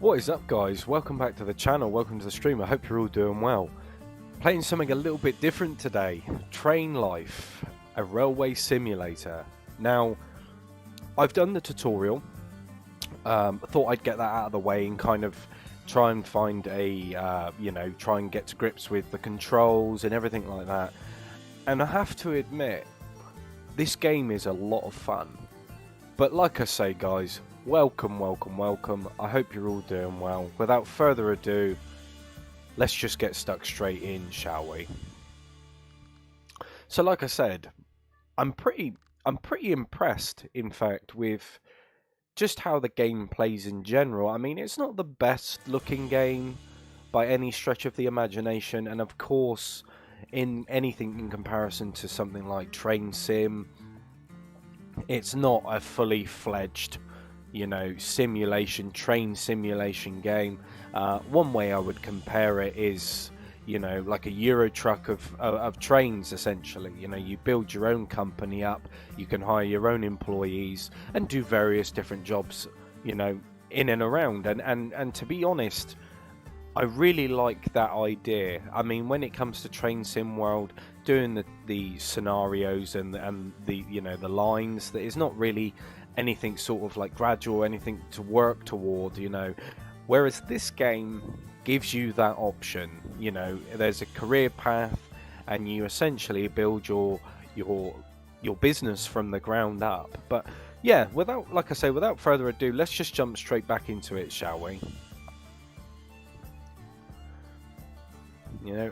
What is up, guys? Welcome back to the channel, welcome to the stream. I hope you're all doing well. Playing something a little bit different today. Train Life, a railway simulator. Now, I've done the tutorial. Thought I'd get that out of the way and kind of try and find try and get to grips with the controls and everything like that. And I have to admit, this game is a lot of fun. But like I say, guys, welcome. I hope you're all doing well. Without further ado, let's just get stuck straight in, shall we? So like I said, I'm pretty impressed, in fact, with just how the game plays in general. I mean, it's not the best looking game by any stretch of the imagination, and of course, in anything in comparison to something like Train Sim, it's not a fully fledged train simulation game. One way I would compare it is, like a Euro truck of trains, essentially. You build your own company up, you can hire your own employees and do various different jobs, in and around. And to be honest, I really like that idea. I mean, when it comes to Train Sim World, doing the scenarios and the the lines, that is not really anything sort of like gradual, anything to work toward, Whereas this game gives you that option. There's a career path, and you essentially build your business from the ground up. But yeah, without further ado, let's just jump straight back into it, shall we?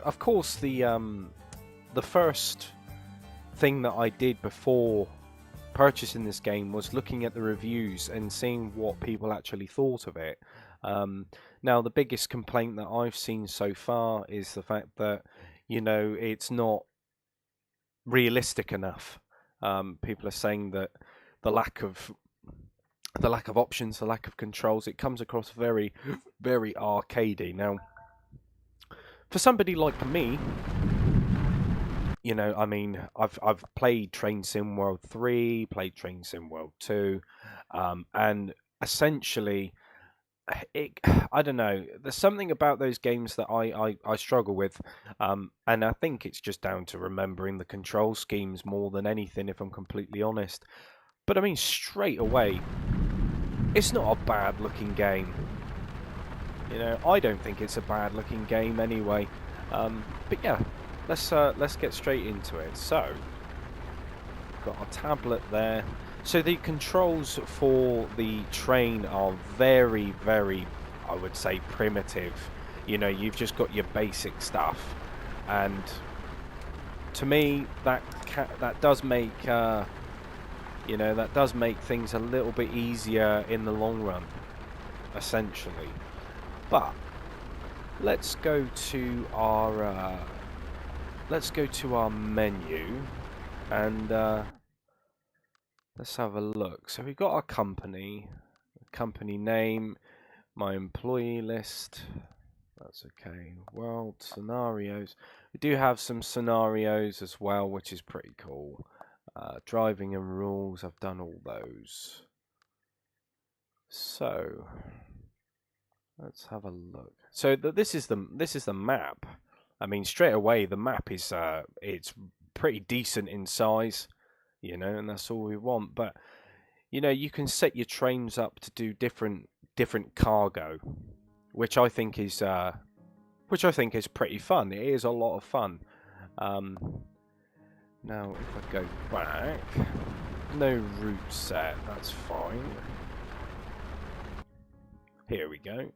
Of course, the first thing that I did before purchasing this game was looking at the reviews and seeing what people actually thought of it. Now, the biggest complaint that I've seen so far is the fact that it's not realistic enough. People are saying that the lack of options, the lack of controls, it comes across very, very arcadey. Now, for somebody like me, I mean, I've played Train Sim World 3, played Train Sim World 2, and essentially, I don't know. There's something about those games that I struggle with, and I think it's just down to remembering the control schemes more than anything, if I'm completely honest. But I mean, straight away, it's not a bad-looking game. I don't think it's a bad-looking game anyway. But yeah, let's get straight into it. So, got a tablet there. So the controls for the train are very, very, I would say, primitive. You've just got your basic stuff, and to me, that does make that does make things a little bit easier in the long run, essentially. But let's go to our menu, and let's have a look. So we've got our company name, my employee list. That's okay. World scenarios. We do have some scenarios as well, which is pretty cool. Driving and rules. I've done all those. So let's have a look. So this is the map. I mean, straight away the map is it's pretty decent in size, and that's all we want. But you can set your trains up to do different cargo, which I think is pretty fun. It is a lot of fun. Now, if I go back, no route set. That's fine. Here we go.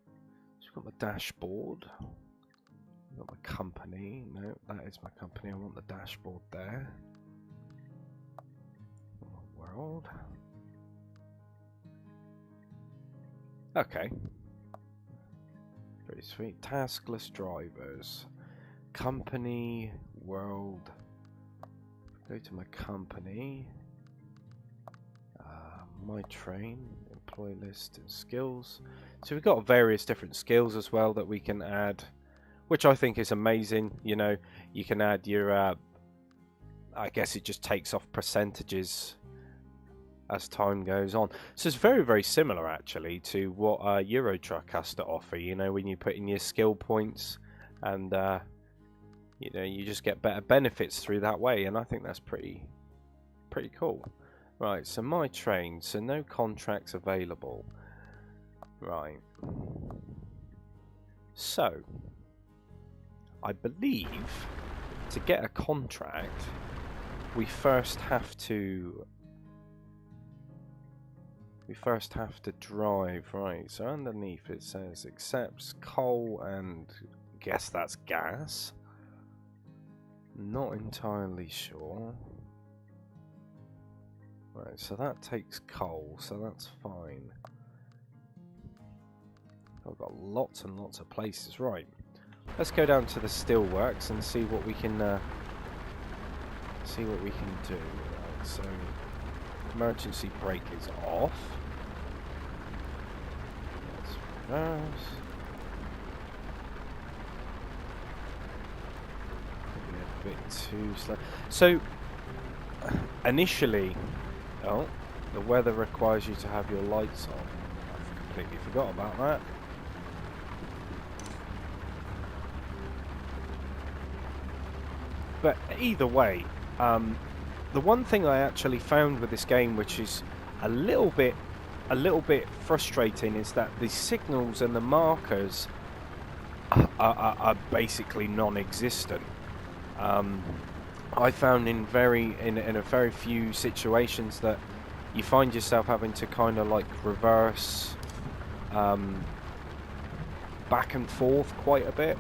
So we've got the dashboard. I've got my company. No, that is my company. I want the dashboard there. World. Okay. Pretty sweet. Taskless drivers. Company. World. Go to my company. My train. Employee list and skills. So we've got various different skills as well that we can add, which I think is amazing. You can add your I guess it just takes off percentages as time goes on. So it's very, very similar actually to what Euro Truck has to offer. You know, when you put in your skill points, and you know, you just get better benefits through that way, and I think that's pretty cool. Right, so my train, so no contracts available. Right. So I believe to get a contract, we first have to drive. Right, so underneath it says accepts coal and guess that's gas. Not entirely sure. Right, so that takes coal, so that's fine. I've got lots and lots of places. Right, let's go down to the steelworks and see what we can do. Right, so emergency brake is off. Let's reverse. Maybe a bit too slow. So initially, oh, the weather requires you to have your lights on. I completely forgot about that. But either way, the one thing I actually found with this game, which is a little bit frustrating, is that the signals and the markers are basically non-existent. I found in a very few situations that you find yourself having to kind of like reverse back and forth quite a bit.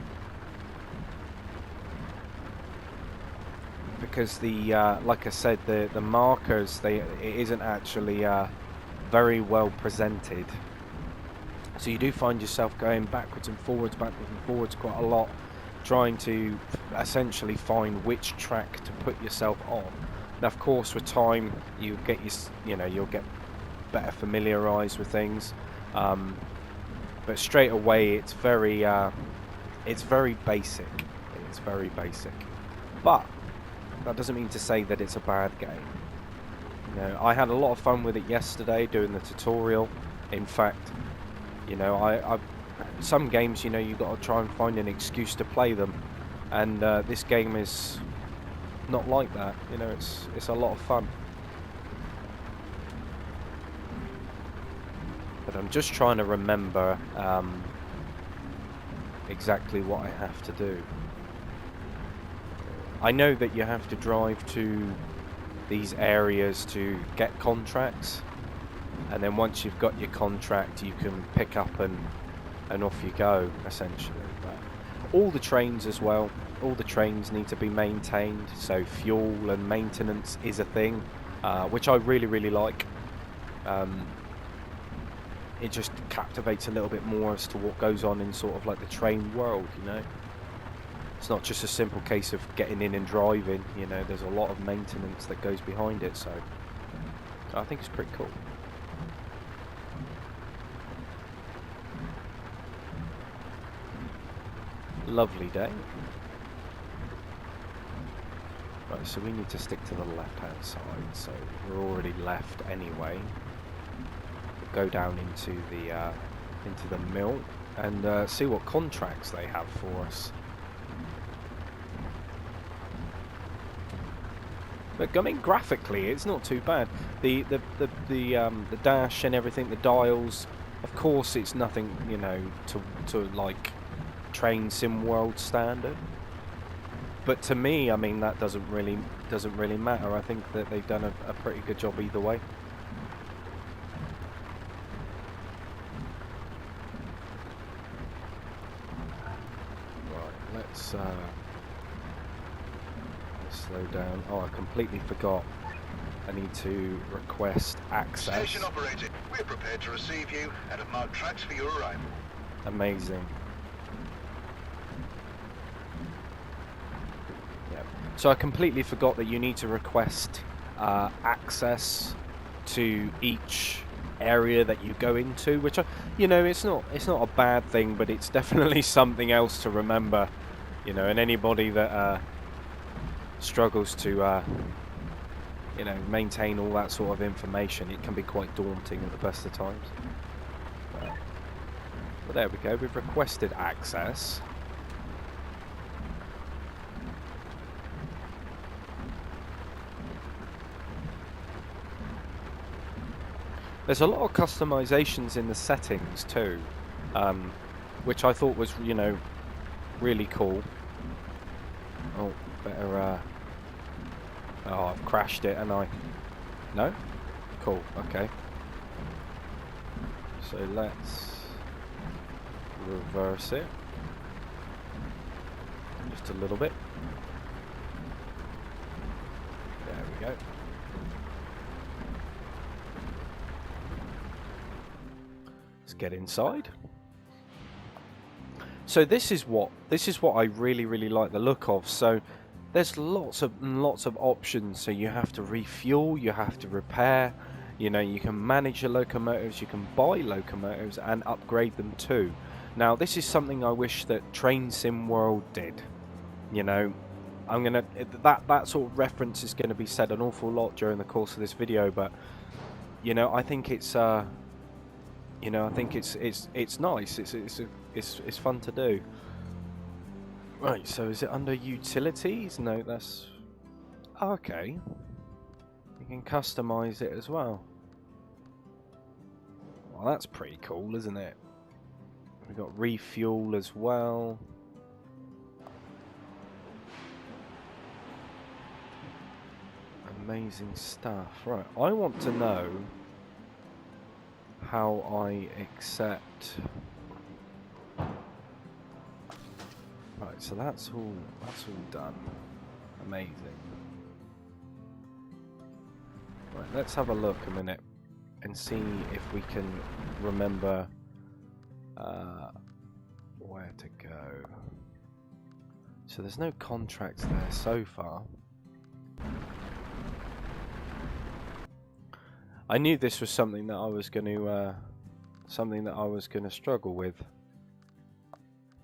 Because the like I said, the markers, it isn't actually very well presented, so you do find yourself going backwards and forwards quite a lot, trying to essentially find which track to put yourself on. Now, of course, with time, you'll get you'll get better familiarized with things, but straight away it's very basic. It's very basic, but that doesn't mean to say that it's a bad game. You know, I had a lot of fun with it yesterday doing the tutorial. In fact, you know, I some games, you know, you've got to try and find an excuse to play them, and this game is not like that. You know, it's a lot of fun. But I'm just trying to remember exactly what I have to do. I know that you have to drive to these areas to get contracts, and then once you've got your contract, you can pick up and off you go, essentially. But all the trains as well, all the trains need to be maintained, so fuel and maintenance is a thing, which I really like. It just captivates a little bit more as to what goes on in sort of like the train world, you know. It's not just a simple case of getting in and driving, you know, there's a lot of maintenance that goes behind it, so I think it's pretty cool. Lovely day. Right, so we need to stick to the left-hand side, so we're already left anyway. We'll go down into the mill and see what contracts they have for us. But I mean, graphically, it's not too bad. The dash and everything, the dials. Of course, it's nothing, you know, to like Train Sim World standard. But to me, I mean, that doesn't really matter. I think that they've done a pretty good job either way. Right, let's slow down. Oh, I completely forgot. I need to request access. Station operator, we're prepared to receive you and have marked tracks for your arrival. Amazing. Yep. So I completely forgot that you need to request access to each area that you go into, which you know, it's not a bad thing, but it's definitely something else to remember. You know, and anybody that struggles to you know, maintain all that sort of information. It can be quite daunting at the best of times. But there we go, we've requested access. There's a lot of customizations in the settings too, which I thought was, you know, really cool. Oh, better, oh, I've crashed it, and no? Cool, okay. So let's reverse it. Just a little bit. There we go. Let's get inside. So this is what I really like the look of. So there's lots of options. So you have to refuel, you have to repair, you know, you can manage your locomotives, you can buy locomotives and upgrade them too. Now this is something I wish that Train Sim World did. You know, I'm gonna that sort of reference is going to be said an awful lot during the course of this video, but you know, I think it's you know, I think it's nice. It's fun to do. Right, so is it under utilities? No, that's okay. You can customize it as well. Well, that's pretty cool, isn't it? We've got refuel as well. Amazing stuff. Right, I want to know how I accept. Right, so that's all done. Amazing. Right, let's have a look a minute and see if we can remember where to go. So there's no contracts there so far. I knew this was something that I was going to struggle with.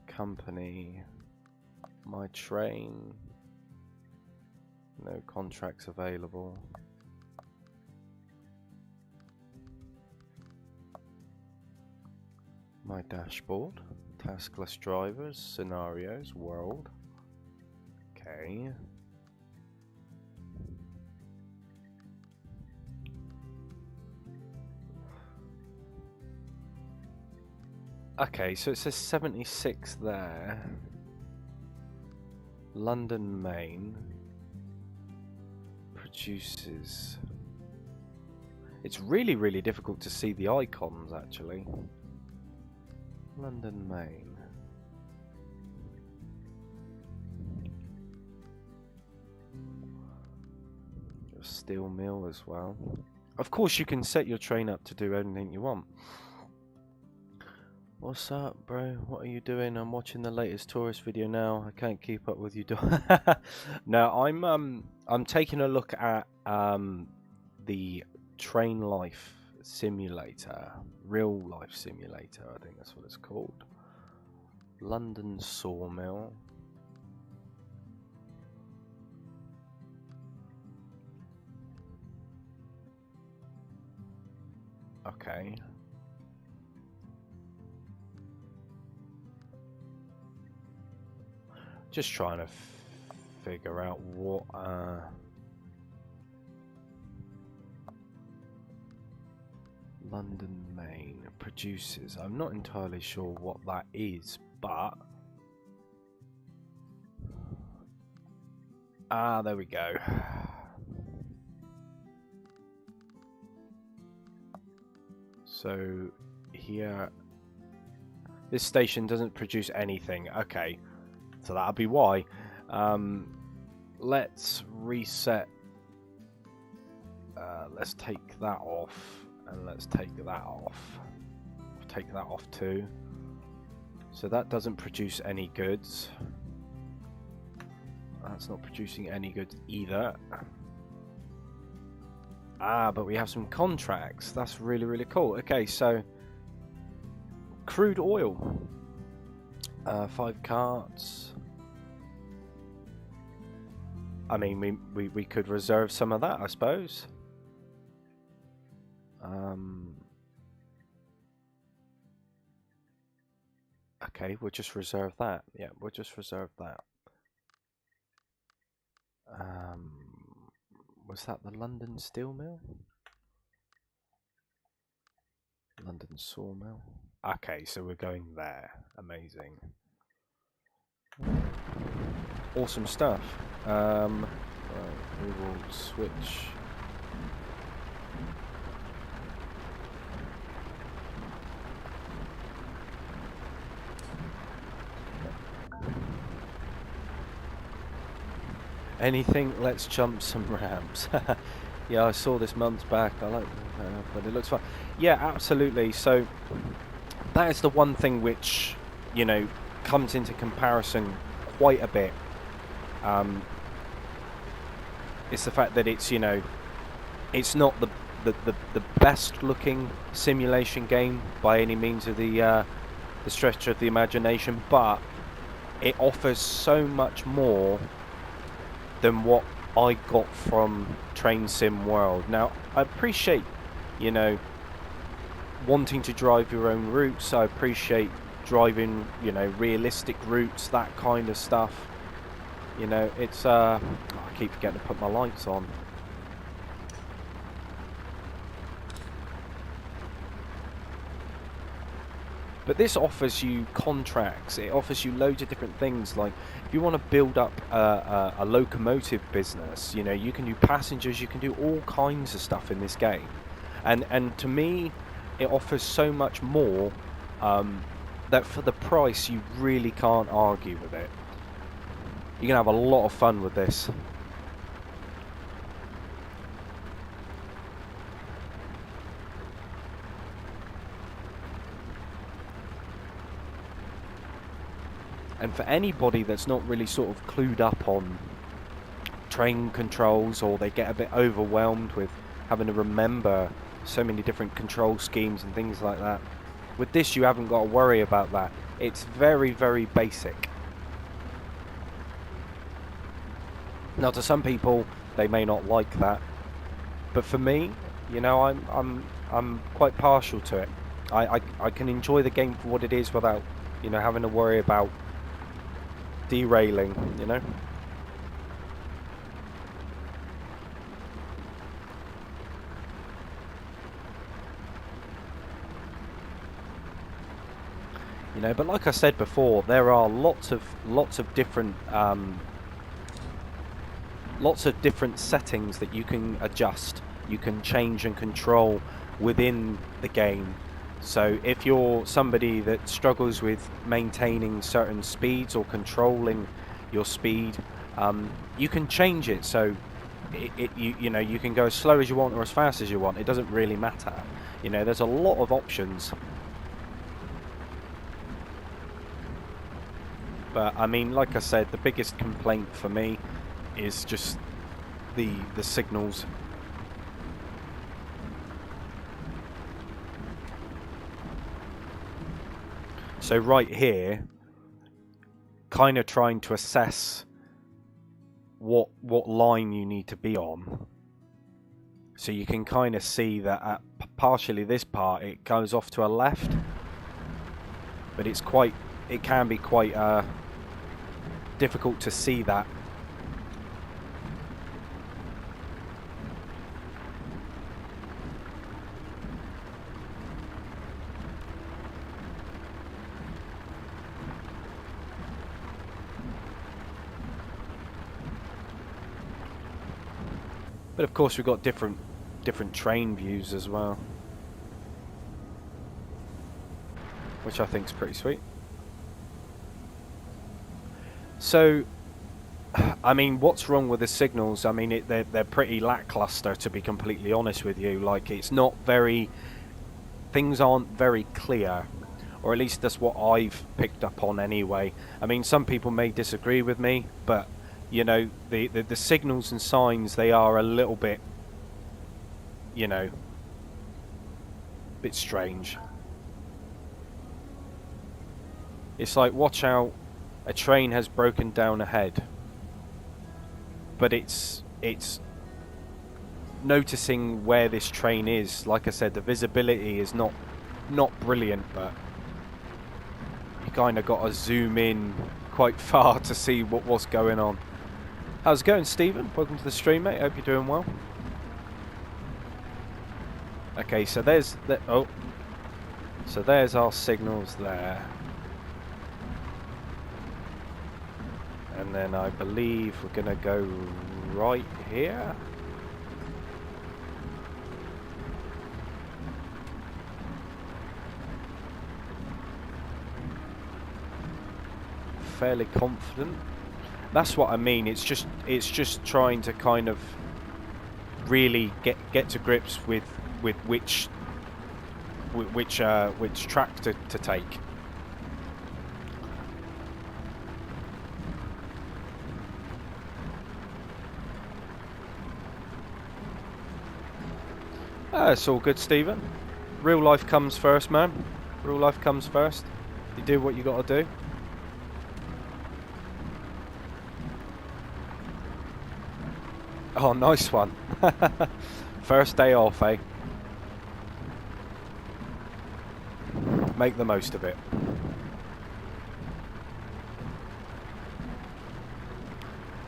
Company, my train, no contracts available. My dashboard, taskless drivers, scenarios, world. Okay. Okay, so it says 76 there. London Main produces. It's really difficult to see the icons actually. London Main. Steel mill as well. Of course, you can set your train up to do anything you want. What's up, bro? What are you doing? I'm watching the latest tourist video now. I can't keep up with you. No, I'm taking a look at the Train Life Simulator, Real Life Simulator. I think that's what it's called. London Sawmill. Okay. Just trying to figure out what London Main produces. I'm not entirely sure what that is, but there we go. So here, this station doesn't produce anything. Okay. So that'll be why. Let's reset. Let's take that off, and let's take that off. Take that off too. So that doesn't produce any goods. That's not producing any goods either. But we have some contracts. That's really cool. Okay, so crude oil. 5 carts. I mean, we could reserve some of that, I suppose. Okay, we'll just reserve that. Yeah, we'll just reserve that. Was that the London Steel Mill? London Sawmill. Okay, so we're going there. Amazing. Awesome stuff. Right, we will switch. Anything, let's jump some ramps. Yeah, I saw this months back. I like but it looks fun. Yeah, absolutely. So that is the one thing which, you know, comes into comparison quite a bit. It's the fact that it's, you know, it's not the best looking simulation game by any means of the stretch of the imagination, but it offers so much more than what I got from Train Sim World. Now, I appreciate, you know, wanting to drive your own routes. I appreciate driving, you know, realistic routes, that kind of stuff. You know, it's I keep forgetting to put my lights on. But this offers you contracts, it offers you loads of different things. Like, if you want to build up a locomotive business, you know, you can do passengers, you can do all kinds of stuff in this game. And to me, it offers so much more that for the price, you really can't argue with it. You can have a lot of fun with this. And for anybody that's not really sort of clued up on train controls, or they get a bit overwhelmed with having to remember so many different control schemes and things like that, with this you haven't got to worry about that. It's very, very basic. Now, to some people, they may not like that, but for me, you know, I'm quite partial to it. I can enjoy the game for what it is without, you know, having to worry about derailing, you know. You know, but like I said before, there are lots of different settings that you can adjust, you can change and control within the game. So if you're somebody that struggles with maintaining certain speeds or controlling your speed, you can change it. So you know, you can go as slow as you want or as fast as you want. It doesn't really matter. You know, there's a lot of options. But I mean, like I said, the biggest complaint for me is just the signals. So right here, kind of trying to assess what line you need to be on. So you can kind of see that at partially this part it goes off to a left, but it can be quite difficult to see that. But of course we've got different train views as well, which I think is pretty sweet. So, I mean, what's wrong with the signals? I mean, they're pretty lackluster, to be completely honest with you. Like, it's not very... Things aren't very clear, or at least that's what I've picked up on anyway. I mean, some people may disagree with me, but, you know, the signals and signs, they are a little bit, you know, a bit strange. It's like, watch out, a train has broken down ahead. but it's noticing where this train is. Like I said, the visibility is not brilliant, but you kind of got to zoom in quite far to see what's going on. How's it going, Stephen? Welcome to the stream, mate. Hope you're doing well. Okay, so there's so there's our signals there, and then I believe we're gonna go right here. Fairly confident. That's what I mean. It's just trying to kind of really get to grips with which track to take. It's all good, Stephen. Real life comes first, man. Real life comes first. You do what you got to do. Oh, nice one. First day off, eh? Make the most of it.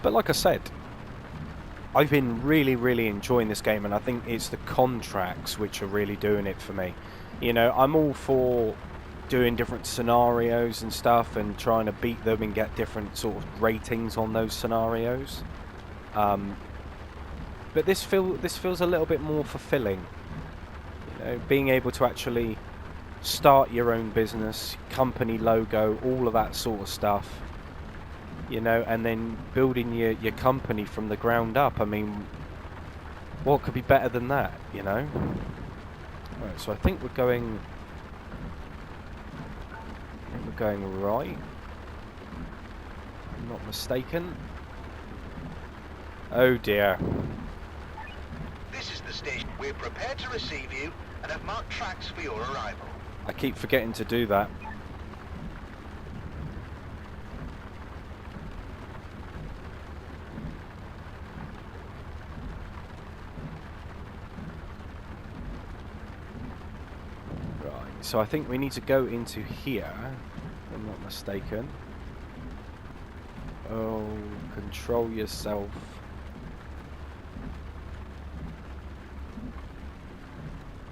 But like I said, I've been really enjoying this game, and I think it's the contracts which are really doing it for me. You know, I'm all for doing different scenarios and stuff and trying to beat them and get different sort of ratings on those scenarios. But this feels a little bit more fulfilling. You know, being able to actually start your own business, company logo, all of that sort of stuff. You know, and then building your company from the ground up. I mean, what could be better than that, you know? Right, so I think we're going right. I'm not mistaken. Oh dear. This is the station. We're prepared to receive you and have marked tracks for your arrival. I keep forgetting to do that. So I think we need to go into here, if I'm not mistaken. Oh, control yourself.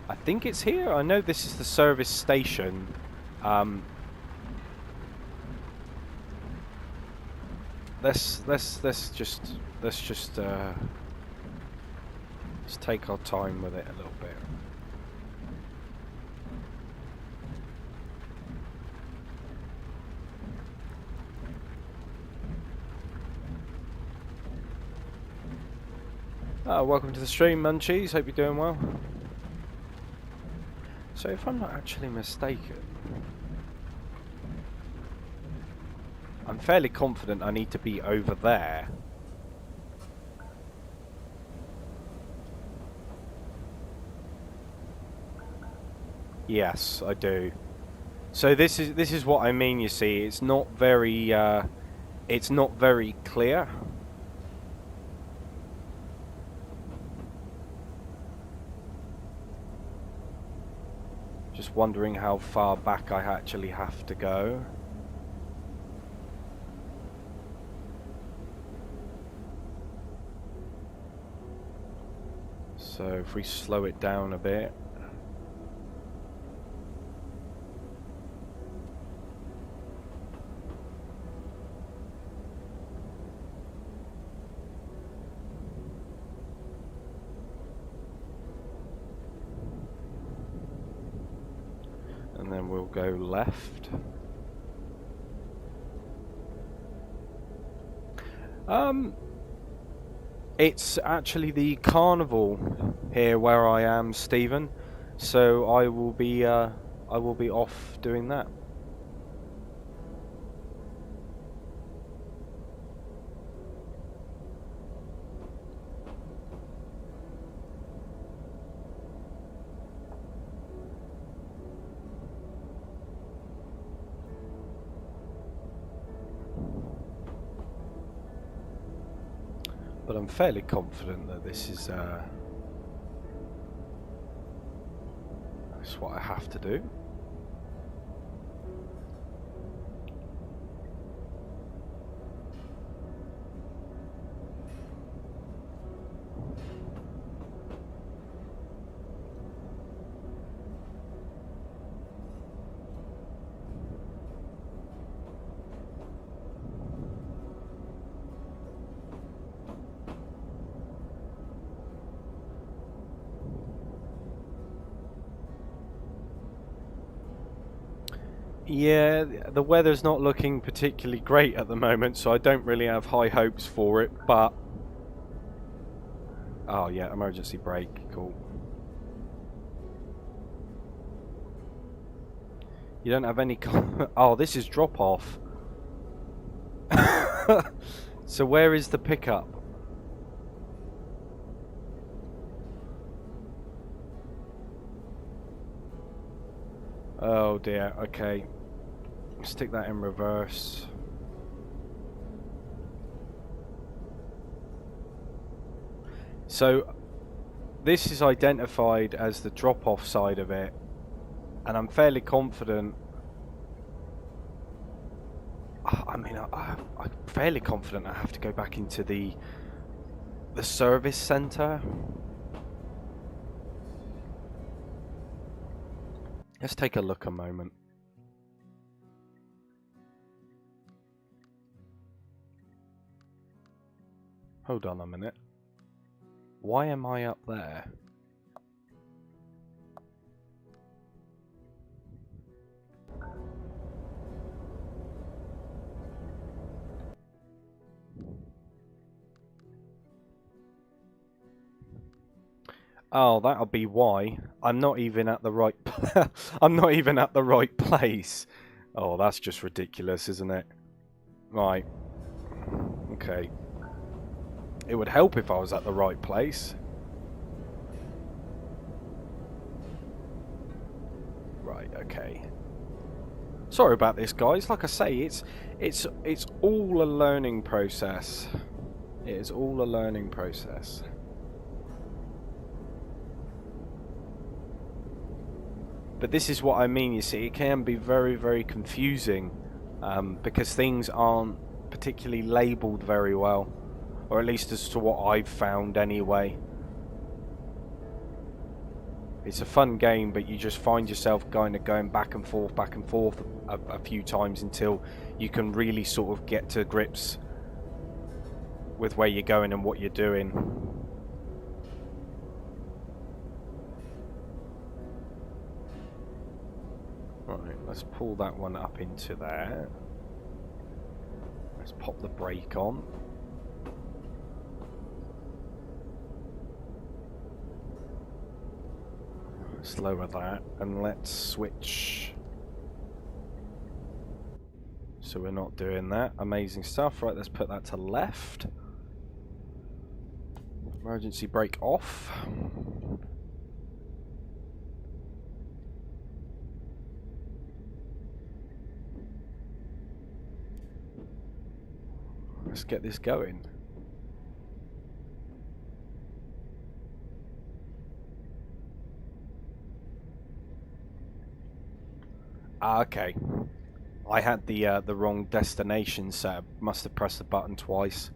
I think it's here. I know this is the service station. Let's take our time with it a little bit. Welcome to the stream, Munchies. Hope you're doing well. So if I'm not actually mistaken, I'm fairly confident I need to be over there. Yes, I do. So this is what I mean, you see. It's not very clear. Just wondering how far back I actually have to go. So if we slow it down a bit. And then we'll go left. It's actually the carnival here where I am, Stephen. So I will be off doing that. But I'm fairly confident that this is that's what I have to do. Yeah, the weather's not looking particularly great at the moment, so I don't really have high hopes for it, but... Oh yeah, emergency brake, cool. You don't have any... Oh, this is drop-off. So where is the pickup? Oh dear, okay. Stick that in reverse. So this is identified as the drop-off side of it, and I'm fairly confident. I mean, I'm fairly confident I have to go back into the service center. Let's take a look a moment. Hold on a minute. Why am I up there? Oh, that'll be why. I'm not even at the right I'm not even at the right place. Oh, that's just ridiculous, isn't it? Right. Okay. It would help if I was at the right place. Right, okay. Sorry about this, guys. Like I say, it's all a learning process. It is all a learning process. But this is what I mean, you see, it can be very, very confusing because things aren't particularly labelled very well, or at least as to what I've found anyway. It's a fun game, but you just find yourself kind of going back and forth a few times until you can really sort of get to grips with where you're going and what you're doing. Right, let's pull that one up into there. Let's pop the brake on. Let's lower that and let's switch. So we're not doing that. Amazing stuff. Right, let's put that to left. Emergency brake off. Let's get this going. Okay. I had the wrong destination set. Must have pressed the button twice.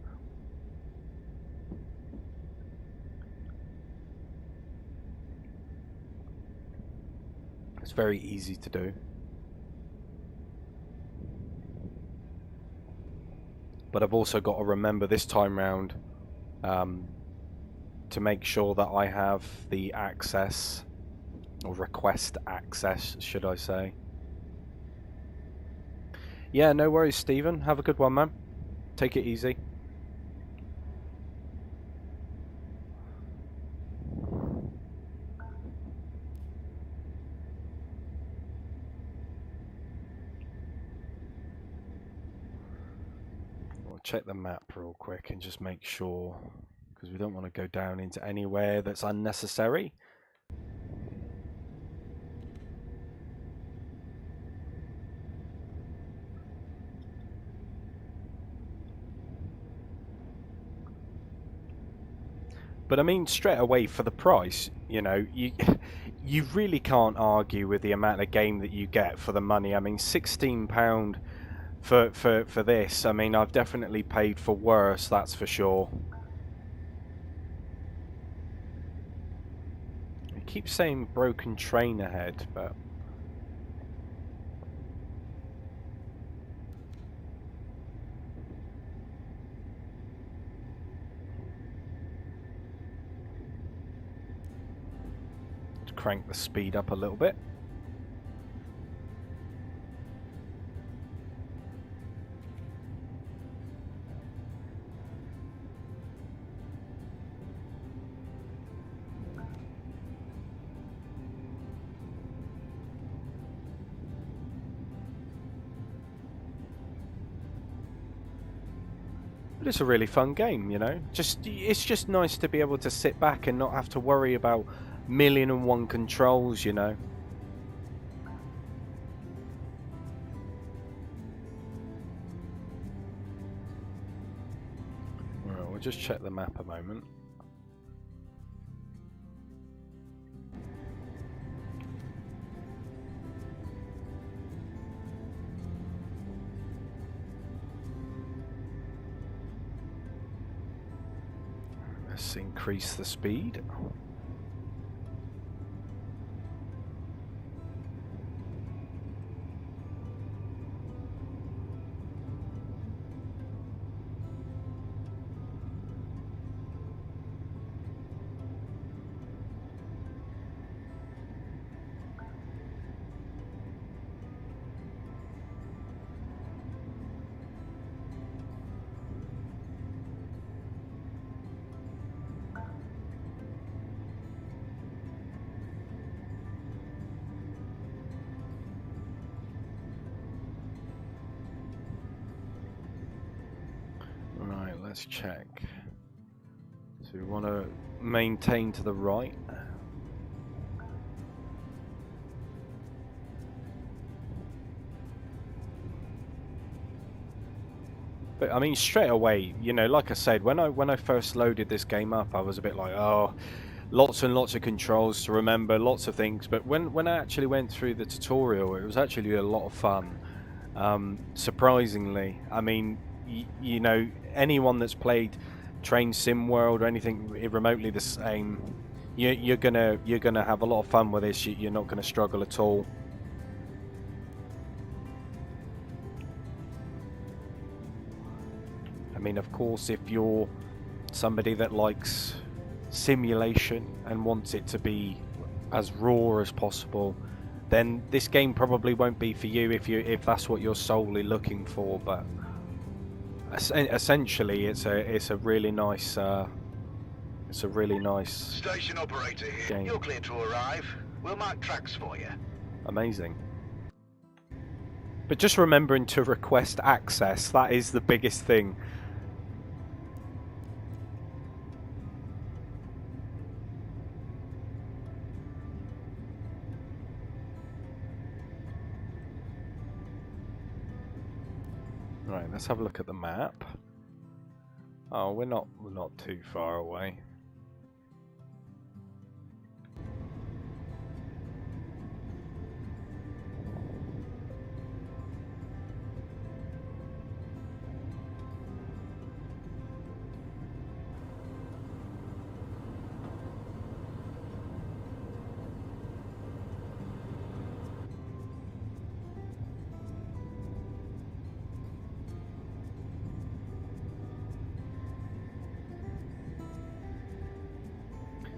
It's very easy to do. But I've also got to remember this time round to make sure that I have the access, or request access, should I say. Yeah, no worries, Stephen. Have a good one, man. Take it easy. We'll check the map real quick and just make sure, because we don't want to go down into anywhere that's unnecessary. But I mean, straight away for the price, you know, you really can't argue with the amount of game that you get for the money. I mean, £16 for this. I mean, I've definitely paid for worse, that's for sure. It keeps saying broken train ahead, but let's crank the speed up a little bit. But it's a really fun game, you know. It's just nice to be able to sit back and not have to worry about 1,000,001 controls, you know. Alright, we'll just check the map a moment. Let's increase the speed. Right, let's check. So we want to maintain to the right. But I mean, straight away, you know, like I said, when I first loaded this game up, I was a bit like, oh, lots and lots of controls to remember, lots of things. But when I actually went through the tutorial, it was actually a lot of fun. Surprisingly, I mean, you know, anyone that's played Train Sim World or anything remotely the same, you're gonna have a lot of fun with this. You're not gonna struggle at all. I mean, of course, if you're somebody that likes simulation and wants it to be as raw as possible, then this game probably won't be for you if that's what you're solely looking for. But essentially, it's a really nice Station operator here. game. You're clear to arrive. We'll mark tracks for you. Amazing. But just remembering to request access, that is the biggest thing. Right, let's have a look at the map. Oh, we're not too far away.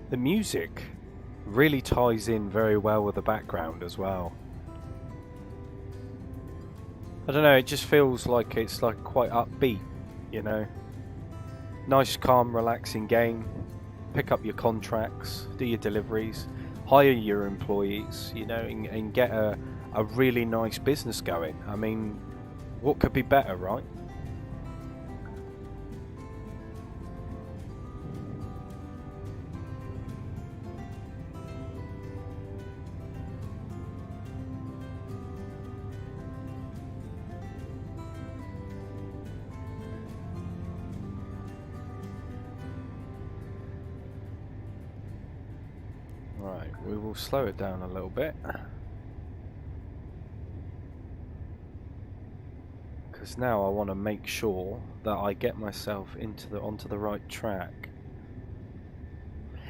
The music really ties in very well with the background as well. I don't know, it just feels like it's like quite upbeat, you know. Nice, calm, relaxing game. Pick up your contracts, do your deliveries, hire your employees, you know, and get a really nice business going. I mean, what could be better, right? Right, we will slow it down a little bit. Because now I want to make sure that I get myself onto the right track.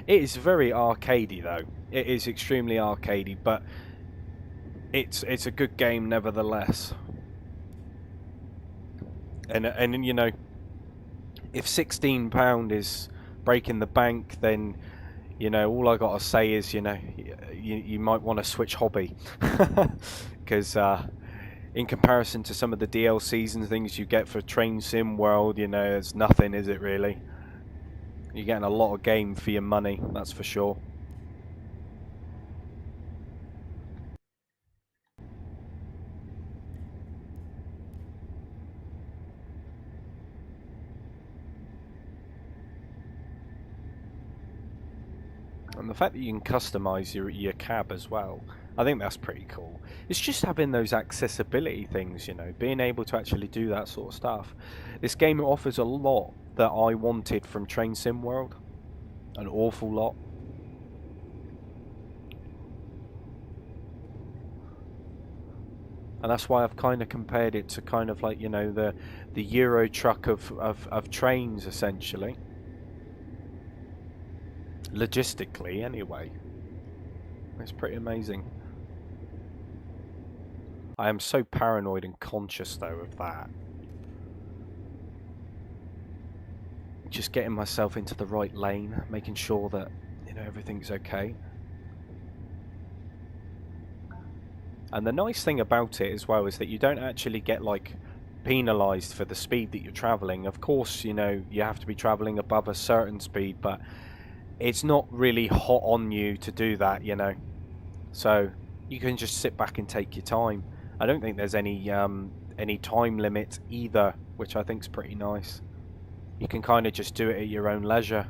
It is very arcadey though. It is extremely arcadey, but it's a good game nevertheless. And you know, if £16 is breaking the bank, then you know all I gotta say is you know you might want to switch hobby, because in comparison to some of the DLCs and things you get for Train Sim World, you know, it's nothing, is it really? You're getting a lot of game for your money, that's for sure. And the fact that you can customize your cab as well, I think that's pretty cool. It's just having those accessibility things, you know, being able to actually do that sort of stuff. This game offers a lot that I wanted from Train Sim World. An awful lot. And that's why I've kind of compared it to kind of like, you know, the Euro Truck of trains, essentially. Logistically, anyway. It's pretty amazing. I am so paranoid and conscious, though, of that. Just getting myself into the right lane, making sure that, you know, everything's okay. And the nice thing about it as well is that you don't actually get, like, penalised for the speed that you're travelling. Of course, you know, you have to be travelling above a certain speed, but it's not really hot on you to do that, you know. So you can just sit back and take your time. I don't think there's any time limit either, which I think is pretty nice. You can kind of just do it at your own leisure.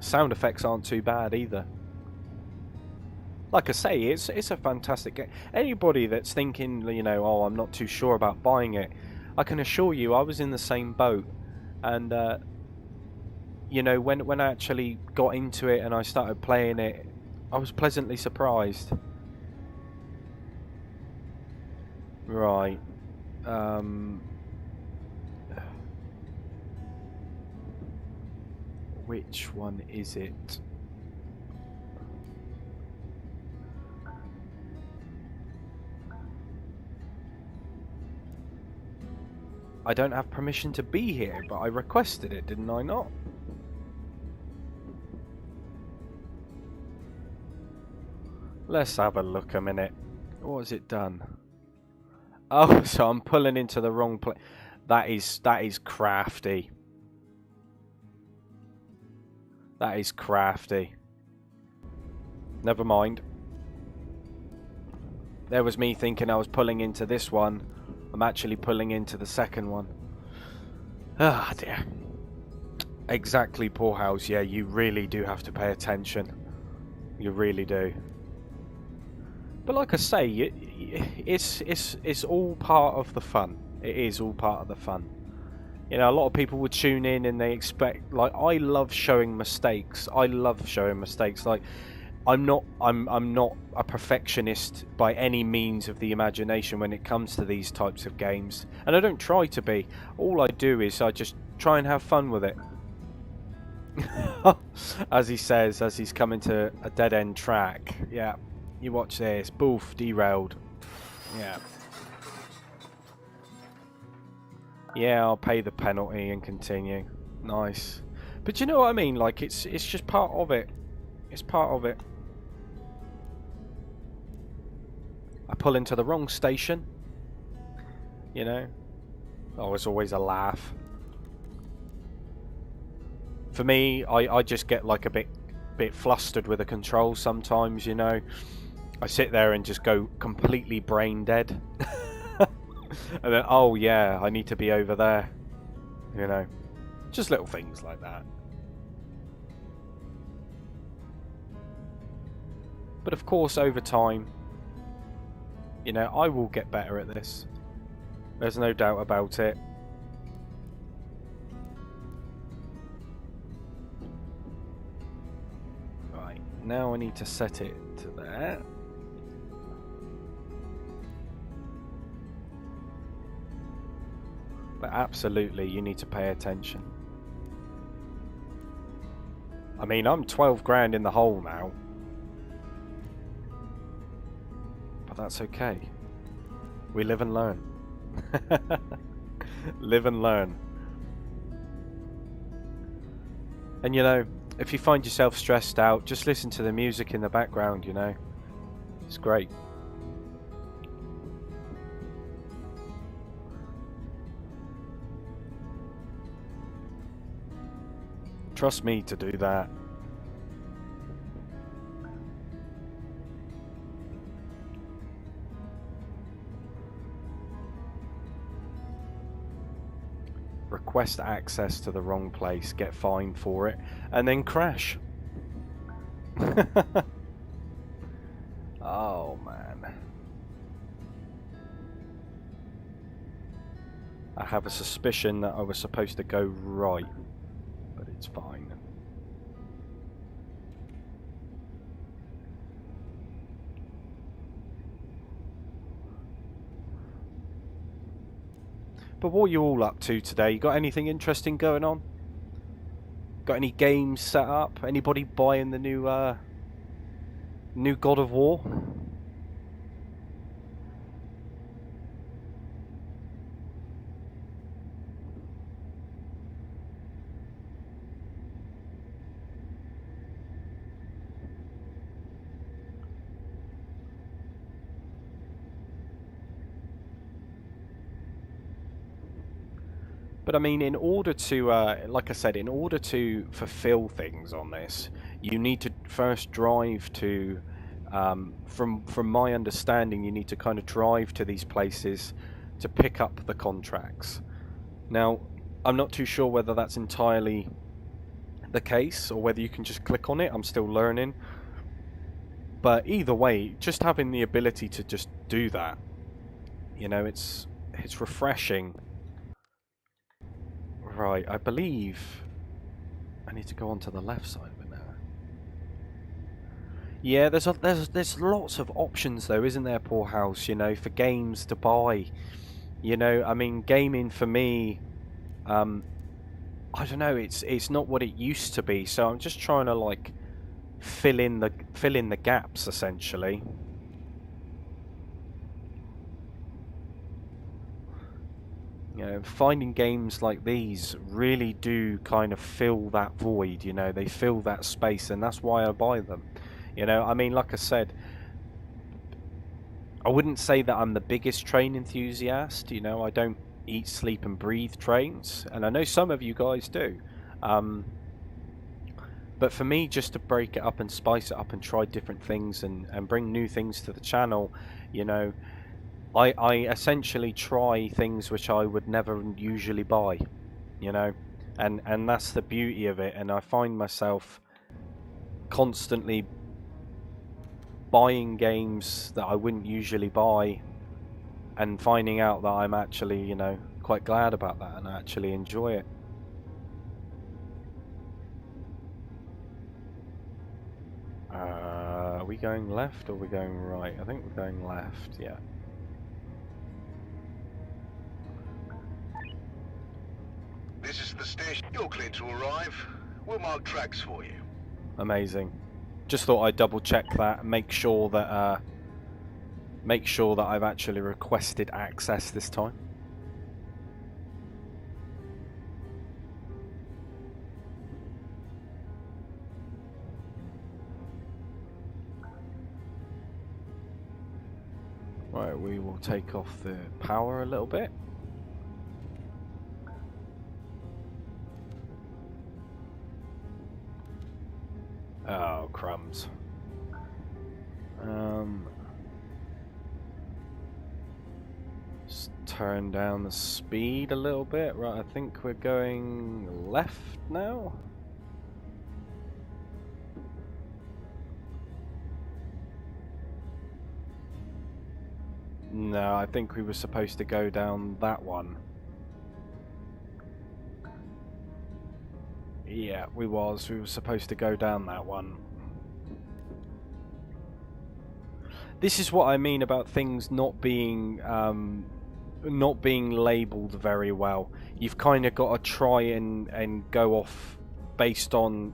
Sound effects aren't too bad either. Like I say, it's a fantastic game. Anybody that's thinking, you know, oh, I'm not too sure about buying it, I can assure you I was in the same boat. And you know, when I actually got into it and I started playing it, I was pleasantly surprised. Right. Which one is it? I don't have permission to be here, but I requested it, didn't I not? Let's have a look a minute. What has it done? Oh, so I'm pulling into the wrong place. That is crafty. That is crafty. Never mind. There was me thinking I was pulling into this one. I'm actually pulling into the second one. Ah, dear. Exactly, Poorhouse. Yeah, you really do have to pay attention. You really do. But like I say, it's all part of the fun. It is all part of the fun. You know, a lot of people would tune in and they expect, like, I love showing mistakes. I love showing mistakes. Like, I'm not a perfectionist by any means of the imagination when it comes to these types of games, and I don't try to be. All I do is I just try and have fun with it. As he says, as he's coming to a dead-end track. Yeah, you watch this. Boof, derailed. Yeah. Yeah, I'll pay the penalty and continue. Nice. But you know what I mean? Like, it's just part of it. It's part of it. I pull into the wrong station. You know? Oh, it's always a laugh. For me, I just get like a bit flustered with the controls sometimes, you know. I sit there and just go completely brain dead. And then, oh yeah, I need to be over there. You know, just little things like that. But of course, over time, you know, I will get better at this. There's no doubt about it. Right, now I need to set it to there. But absolutely, you need to pay attention. I mean, I'm 12 grand in the hole now. But that's okay. We live and learn. Live and learn. And you know, if you find yourself stressed out, just listen to the music in the background, you know. It's great. Trust me to do that. Request access to the wrong place, get fined for it, and then crash. Oh man. I have a suspicion that I was supposed to go right, but it's fine. But what are you all up to today? You got anything interesting going on? Got any games set up? Anybody buying the new God of War? But I mean, in order to, like I said, in order to fulfill things on this, you need to first drive to, from my understanding, you need to kind of drive to these places to pick up the contracts. Now, I'm not too sure whether that's entirely the case or whether you can just click on it. I'm still learning. But either way, just having the ability to just do that, you know, it's refreshing. Right, I believe I need to go onto the left side of it now. Yeah, there's lots of options though, isn't there, Poor House? You know, for games to buy. You know, I mean, gaming for me, I don't know. It's not what it used to be. So I'm just trying to like fill in the gaps essentially. You know, finding games like these really do kind of fill that void, you know, they fill that space, and that's why I buy them. You know, I mean, like I said, I wouldn't say that I'm the biggest train enthusiast, you know, I don't eat, sleep and breathe trains, and I know some of you guys do. But for me, just to break it up and spice it up and try different things and bring new things to the channel, you know, I essentially try things which I would never usually buy, you know, and that's the beauty of it. And I find myself constantly buying games that I wouldn't usually buy and finding out that I'm actually, you know, quite glad about that and I actually enjoy it. Are we going left or are we going right? I think we're going left, yeah. This is the station. You're clear to arrive. We'll mark tracks for you. Amazing. Just thought I'd double check that and make sure that I've actually requested access this time. Right, we will take off the power a little bit. Oh, crumbs. Just turn down the speed a little bit. Right, I think we're going left now. No, I think we were supposed to go down that one. Yeah, we were supposed to go down that one. This is what I mean about things not being labeled very well. You've kind of got to try and go off based on,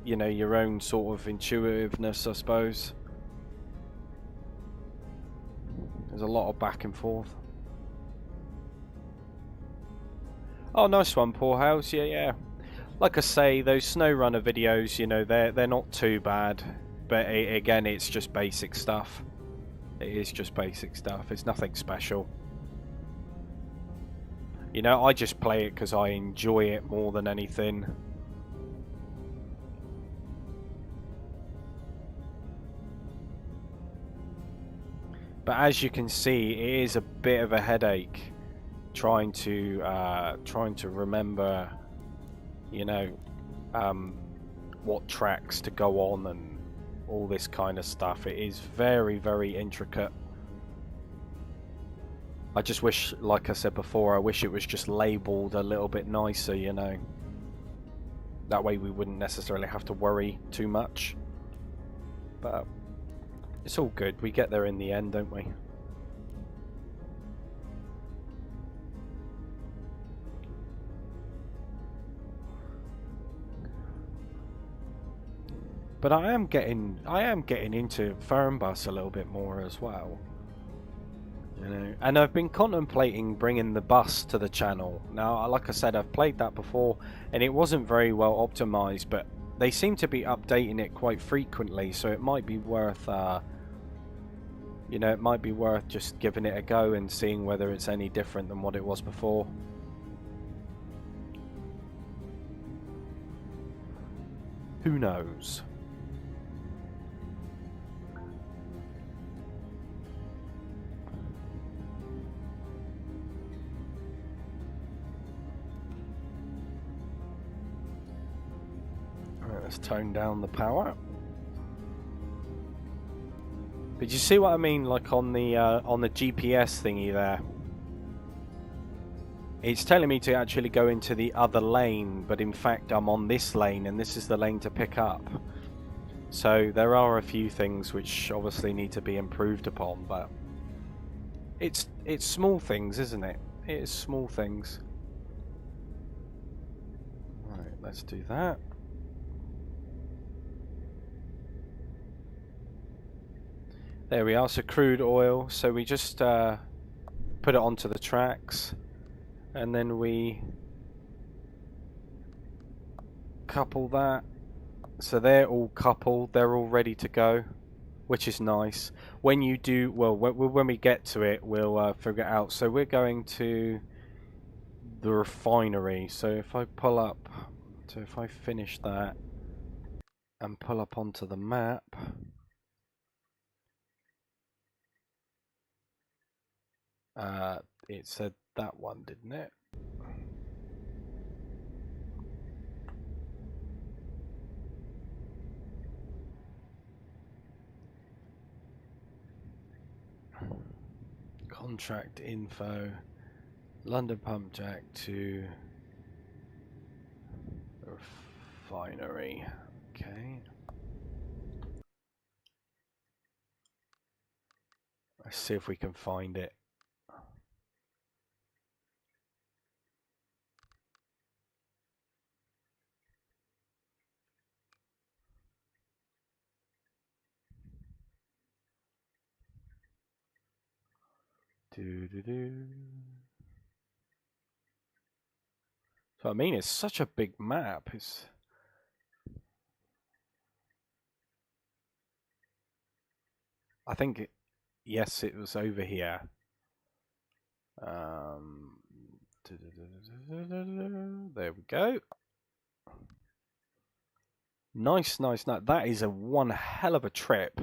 you know, your own sort of intuitiveness, I suppose. There's a lot of back and forth. Oh, nice one, Poorhouse. Yeah. Like I say, those SnowRunner videos, you know, they're not too bad. But again, it's just basic stuff. It is just basic stuff. It's nothing special. You know, I just play it because I enjoy it more than anything. But as you can see, it is a bit of a headache trying to remember, you know, what tracks to go on and all this kind of stuff. It is very, very intricate. I just wish, like I said before, I wish it was just labelled a little bit nicer, you know. That way we wouldn't necessarily have to worry too much. But it's all good. We get there in the end, don't we? But I am getting into Fernbus a little bit more as well. You know, and I've been contemplating bringing the bus to the channel. Now, like I said, I've played that before, and it wasn't very well optimized, but they seem to be updating it quite frequently, so it might be worth, you know, it might be worth just giving it a go and seeing whether it's any different than what it was before. Who knows? Let's tone down the power. But you see what I mean, like on the GPS thingy there? It's telling me to actually go into the other lane, but in fact I'm on this lane, and this is the lane to pick up. So there are a few things which obviously need to be improved upon, but it's small things, isn't it? It is small things. Right, let's do that. There we are, so crude oil. So we just put it onto the tracks, and then we couple that. So they're all coupled, they're all ready to go, which is nice. When you do, well, when we get to it, we'll figure it out. So we're going to the refinery. So if I pull up, so if I finish that and pull up onto the map. It said that one, didn't it? Contract info, London Pump Jack to refinery. Okay. Let's see if we can find it. So I mean, it's such a big map. I think yes, it was over here. There we go. Nice. That is a one hell of a trip.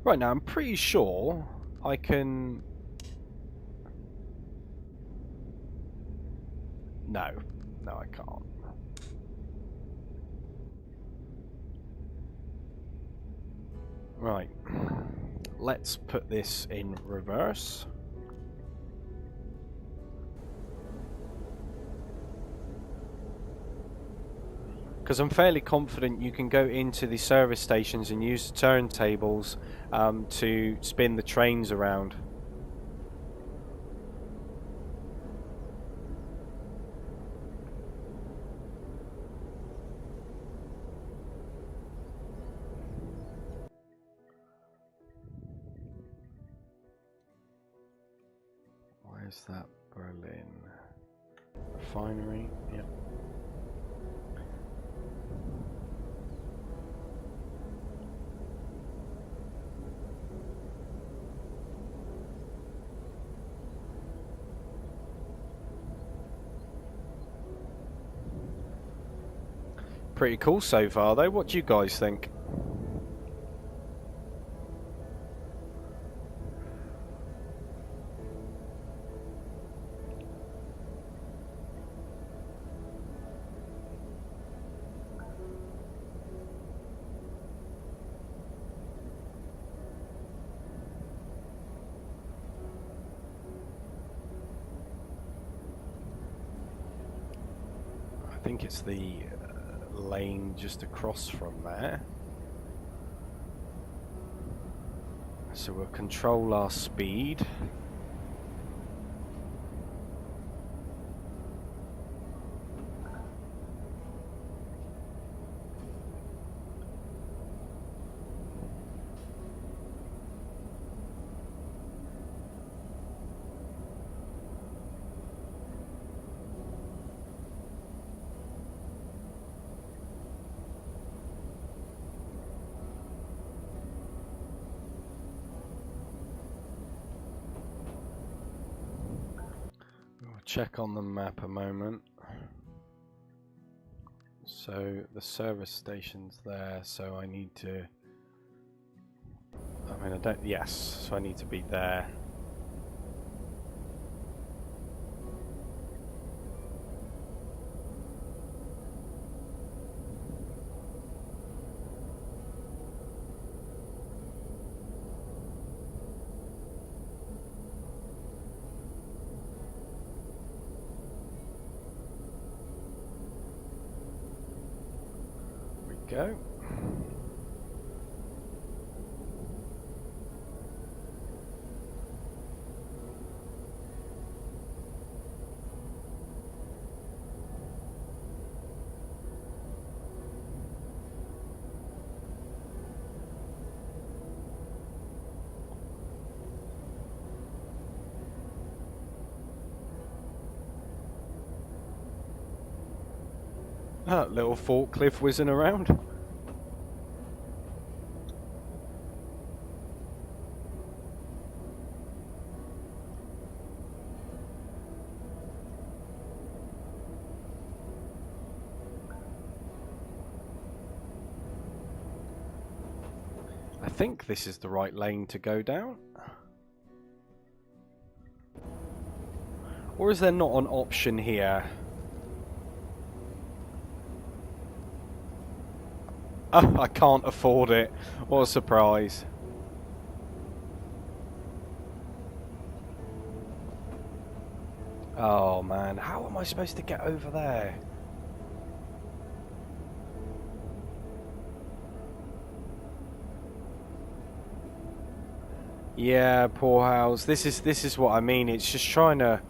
Right, now I'm pretty sure I can... No. No, I can't. Right. Let's put this in reverse. Because I'm fairly confident you can go into the service stations and use the turntables to spin the trains around. Where's that Berlin refinery? Yep. Pretty cool so far though. What do you guys think? I think it's the lane just across from there. So we'll control our speed. Check on the map a moment. So the service station's there, so I need to... I mean, I don't... Yes, so I need to be there. Go. That little forklift whizzing around. I think this is the right lane to go down. Or is there not an option here? Oh, I can't afford it. What a surprise. Oh man, how am I supposed to get over there? Yeah, poor Howes. This is what I mean. It's just trying to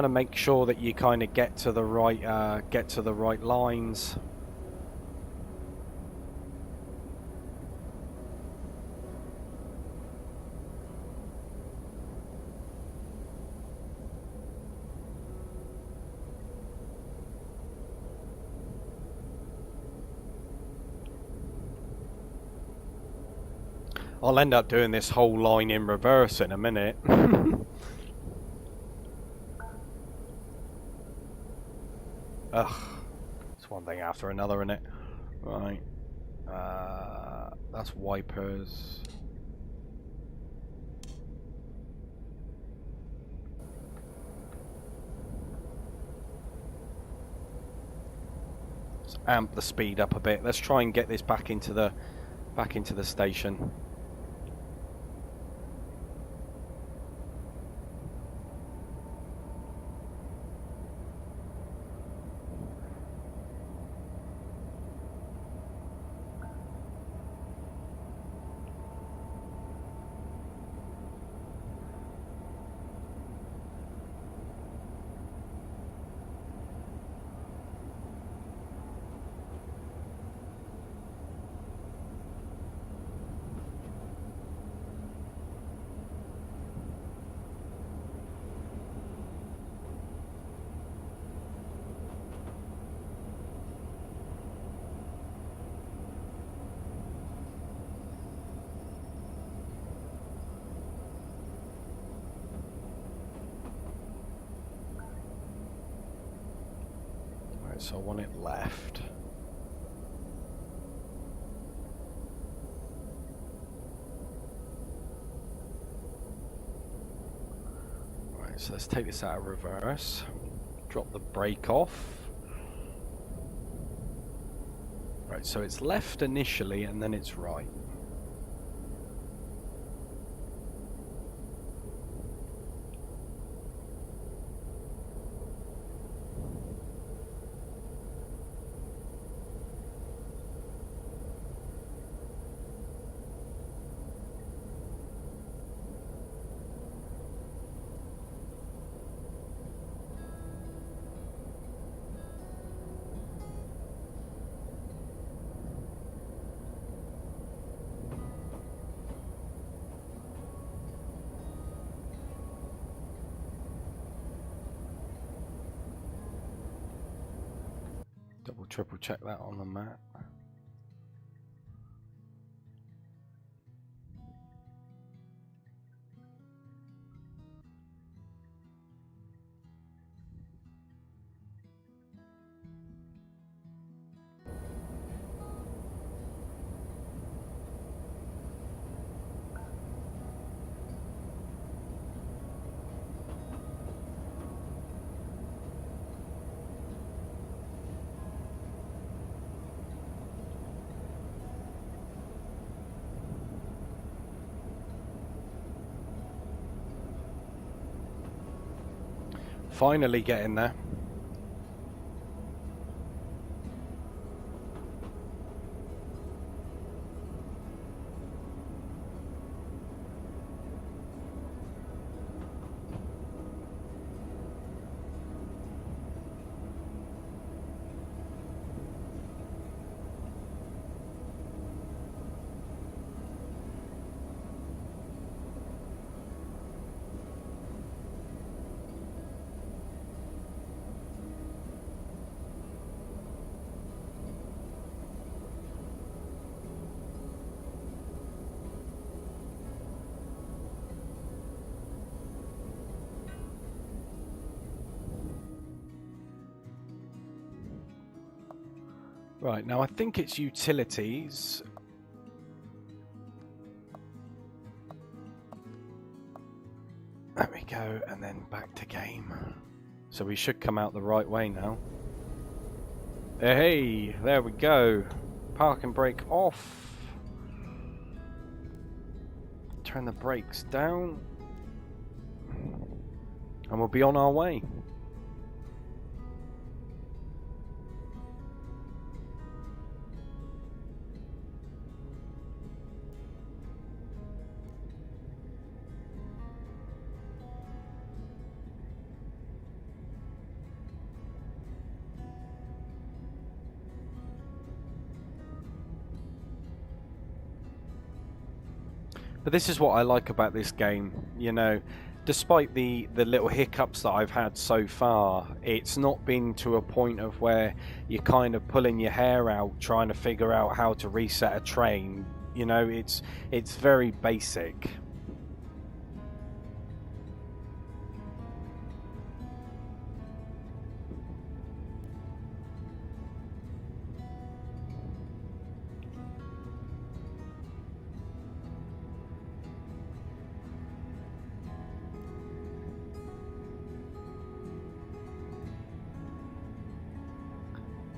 make sure that you kind of get to the right lines. I'll end up doing this whole line in reverse in a minute. Ugh. It's one thing after another, innit? Right. That's wipers. Let's amp the speed up a bit. Let's try and get this back into the station. Right, so I want it left. Right, so let's take this out of reverse. Drop the brake off. Right, so it's left initially and then it's right. Double, triple check that on the map. Finally getting there. Right, now I think it's utilities. There we go, and then back to game. So we should come out the right way now. Hey, there we go. Park and brake off. Turn the brakes down. And we'll be on our way. But this is what I like about this game, you know, despite the little hiccups that I've had so far, it's not been to a point of where you're kind of pulling your hair out trying to figure out how to reset a train. You know, it's very basic.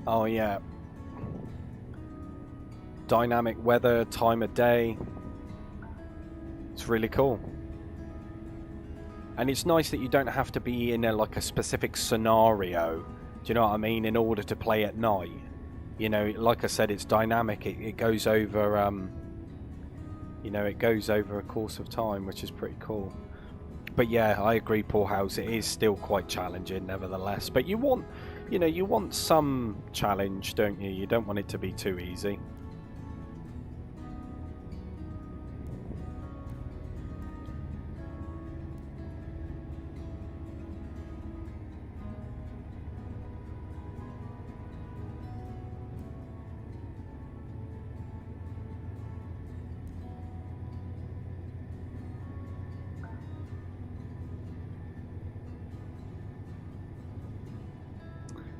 Oh yeah, dynamic weather, time of day. It's really cool. And it's nice that you don't have to be in like a specific scenario, do you know what I mean, in order to play at night. You know, like I said, it's dynamic. It goes over, you know, it goes over a course of time, which is pretty cool. But yeah, I agree, Paul House. It is still quite challenging, nevertheless. But you want, you know, you want some challenge, don't you? You don't want it to be too easy.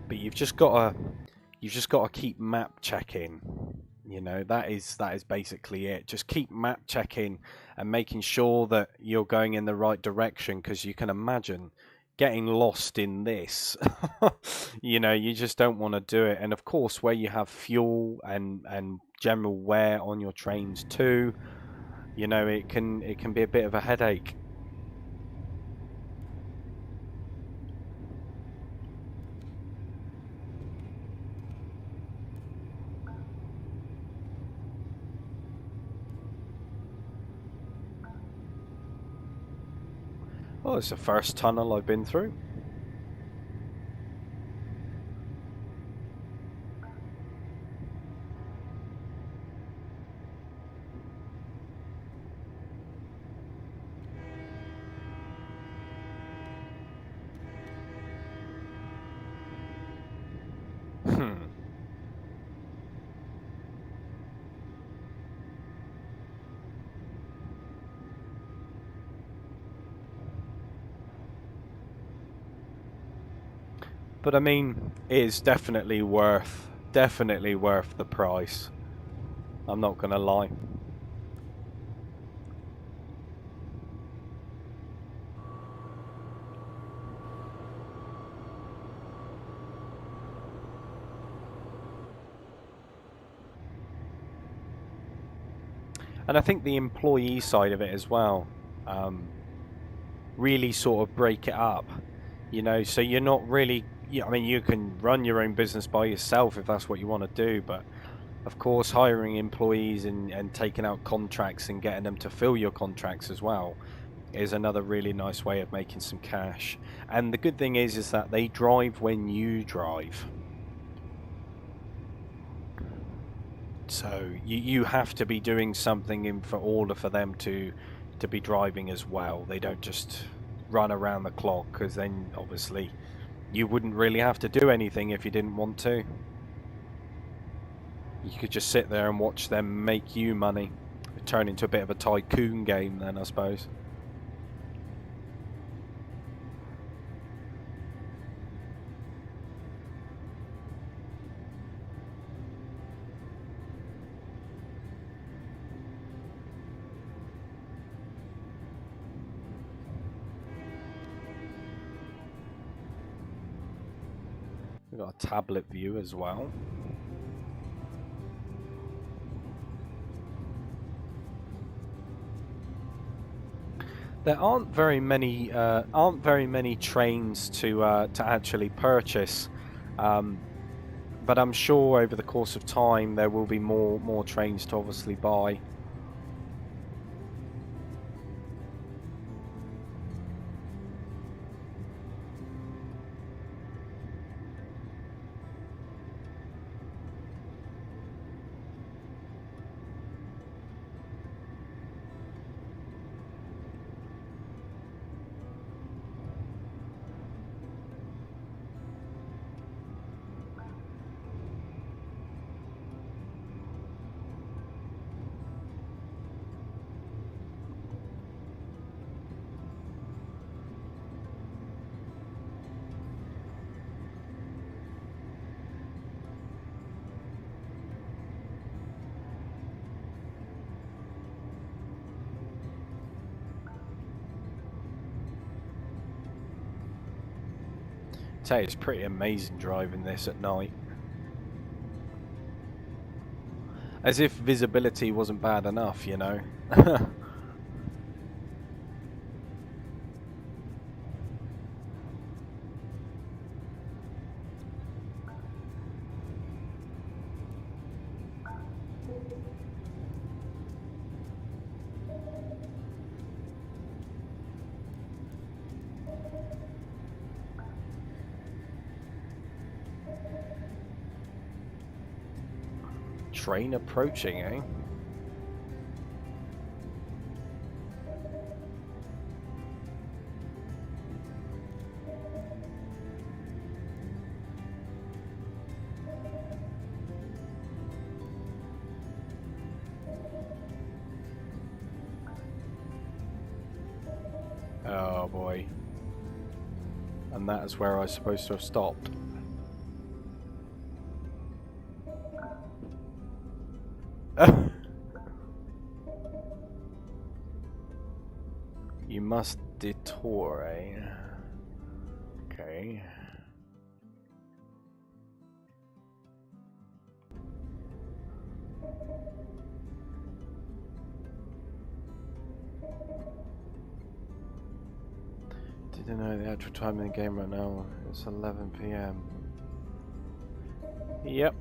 But you've just got to keep map checking. You know, that is basically it. Just keep map checking and making sure that you're going in the right direction, because you can imagine getting lost in this. You know, you just don't want to do it. And of course, where you have fuel and general wear on your trains too, you know, it can be a bit of a headache. Oh, it's the first tunnel I've been through. But I mean, it is definitely worth the price. I'm not gonna lie. And I think the employee side of it as well, really sort of break it up, you know, so you're not really, I mean, you can run your own business by yourself if that's what you want to do, but of course hiring employees and taking out contracts and getting them to fill your contracts as well is another really nice way of making some cash. And the good thing is that they drive when you drive. So you have to be doing something in order for them to be driving as well. They don't just run around the clock, because then obviously you wouldn't really have to do anything if you didn't want to. You could just sit there and watch them make you money. It'd turn into a bit of a tycoon game then, I suppose. We've got a tablet view as well. There aren't very many trains to actually purchase, but I'm sure over the course of time there will be more trains to obviously buy. It's pretty amazing driving this at night. As if visibility wasn't bad enough, you know. Train approaching, eh? Oh boy. And that is where I was supposed to have stopped. You must detour, eh? Okay. Didn't know the actual time in the game right now. It's 11 PM. Yep.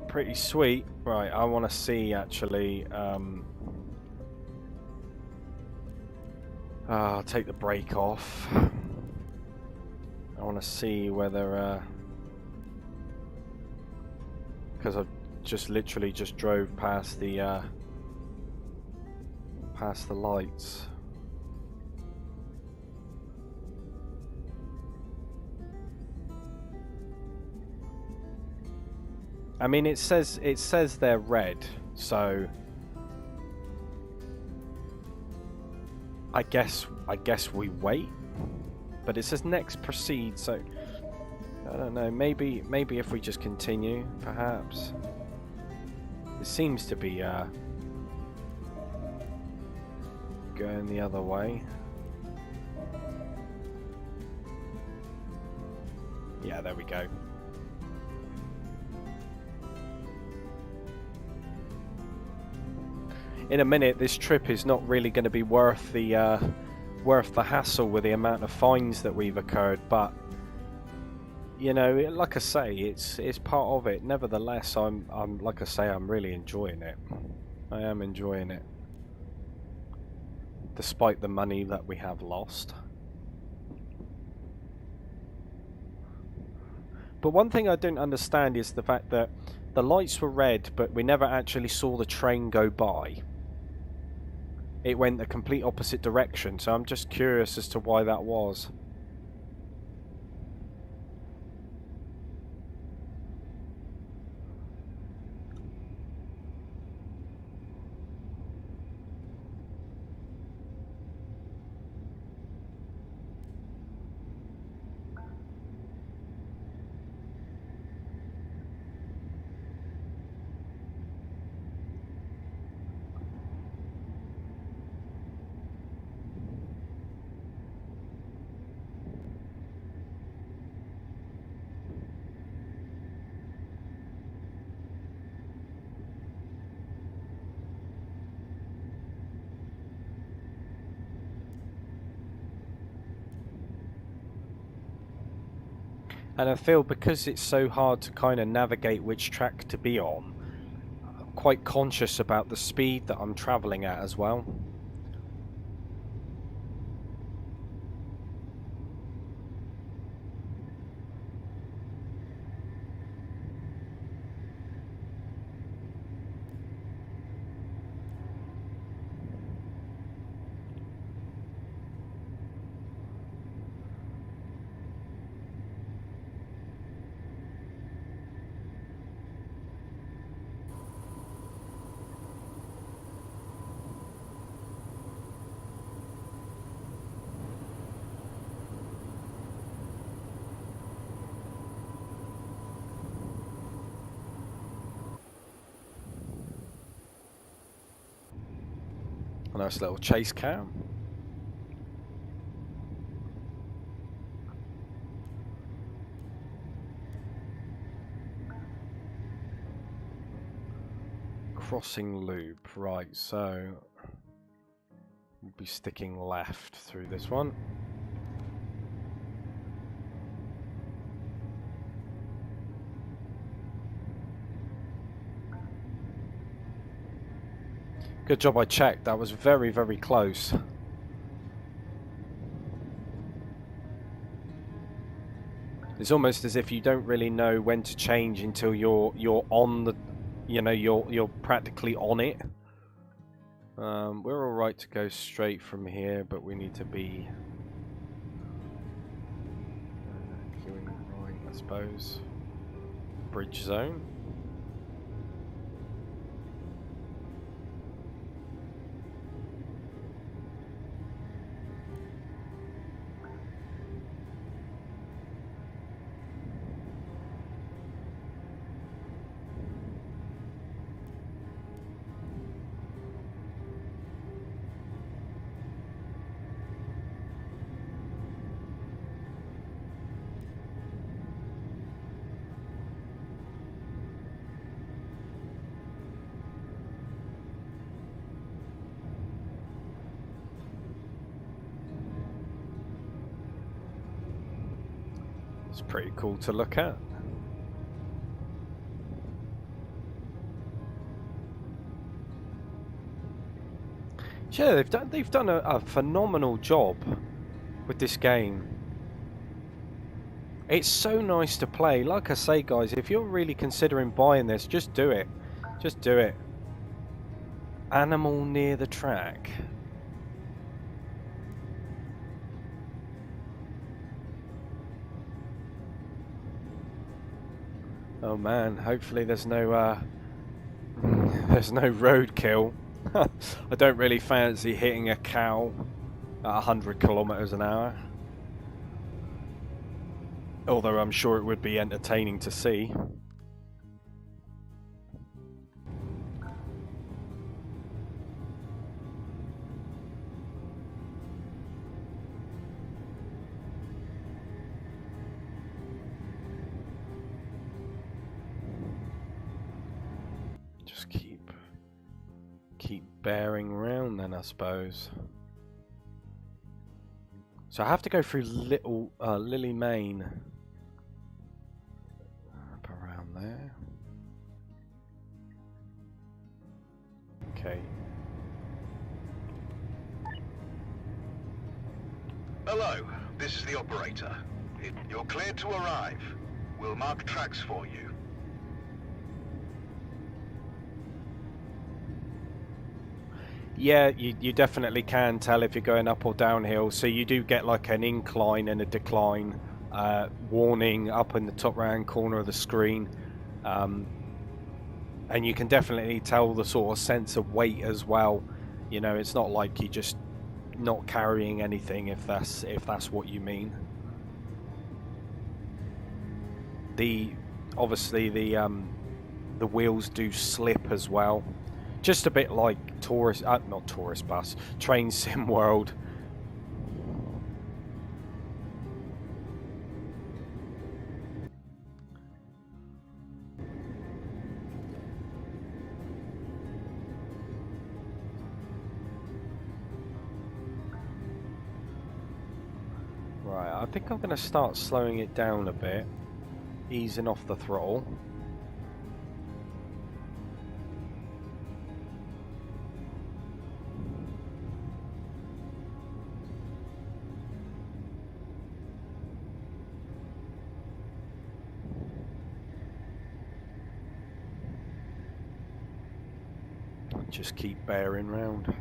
Pretty sweet. Right, I want to see actually. I'll take the brake off. I want to see whether. Because I've just literally just drove past the lights. I mean, it says they're red, so I guess we wait. But it says next proceed, so I don't know. Maybe if we just continue, perhaps. It seems to be going the other way. Yeah, there we go. In a minute, this trip is not really going to be worth the hassle with the amount of fines that we've incurred, but you know, like I say, it's part of it. Nevertheless, I'm like I say, I'm really enjoying it. I am enjoying it, despite the money that we have lost. But one thing I don't understand is the fact that the lights were red, but we never actually saw the train go by. It went the complete opposite direction, so I'm just curious as to why that was. And I feel because it's so hard to kind of navigate which track to be on, I'm quite conscious about the speed that I'm travelling at as well. A nice little chase cam. crossing loop. Right, so we'll be sticking left through this one. Good job I checked. That was very, very close. It's almost as if you don't really know when to change until you're on the, you know, you're practically on it. We're all right to go straight from here, but we need to be queuing right, I suppose. Bridge zone. It's pretty cool to look at. Yeah, they've done a phenomenal job with this game. It's so nice to play. Like I say, guys, if you're really considering buying this, just do it. Just do it. Animal near the track. Oh man, hopefully there's no roadkill. I don't really fancy hitting a cow at 100 kilometers an hour. Although I'm sure it would be entertaining to see. Just keep bearing round then, I suppose. So I have to go through Lily Main. Up around there. Okay. Hello, this is the operator. You're cleared to arrive. We'll mark tracks for you. Yeah, you definitely can tell if you're going up or downhill. So you do get like an incline and a decline warning up in the top right-hand corner of the screen. And you can definitely tell the sort of sense of weight as well. You know, it's not like you're just not carrying anything, if that's what you mean. Obviously the wheels do slip as well. Just a bit like not Tourist Bus, Train Sim World. Right, I think I'm going to start slowing it down a bit, easing off the throttle. Just keep bearing round.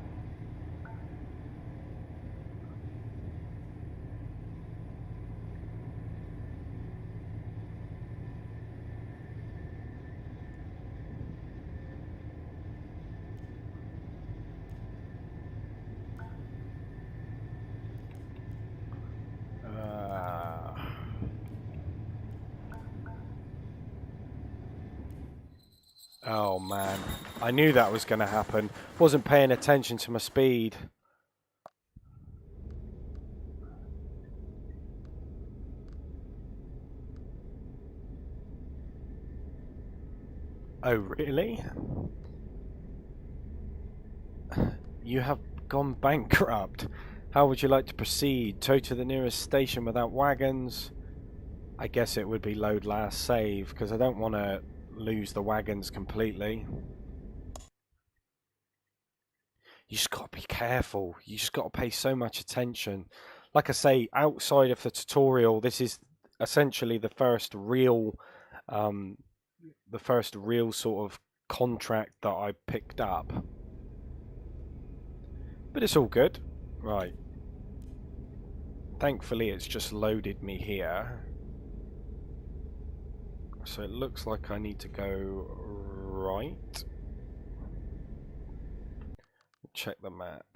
Oh man, I knew that was going to happen. Wasn't paying attention to my speed. Oh really? You have gone bankrupt. How would you like to proceed? Tow to the nearest station without wagons? I guess it would be load last save, because I don't want to lose the wagons completely. You just got to be careful. You just got to pay so much attention. Like I say, outside of the tutorial, this is essentially the first real sort of contract that I picked up. But it's all good. Right. Thankfully, it's just loaded me here. So it looks like I need to go right. Check the map.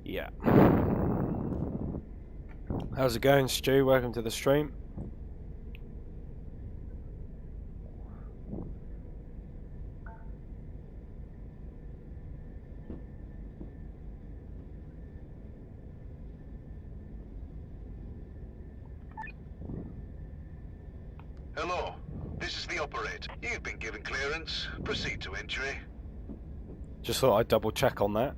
Yeah. How's it going, Stu? Welcome to the stream. Hello, this is the operator. You've been given clearance. Proceed to entry. Just thought I'd double check on that.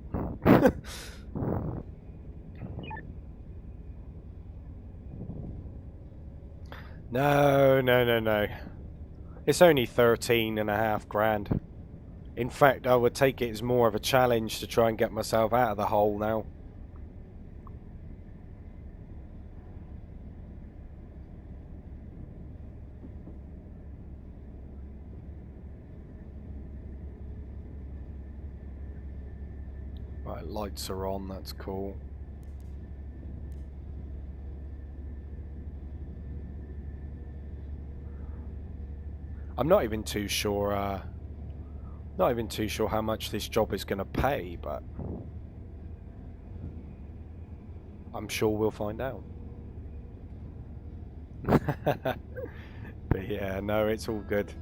No. It's only 13.5 grand. In fact, I would take it as more of a challenge to try and get myself out of the hole now. Right, lights are on, that's cool. I'm not even too sure how much this job is going to pay, but I'm sure we'll find out. But yeah, no, it's all good.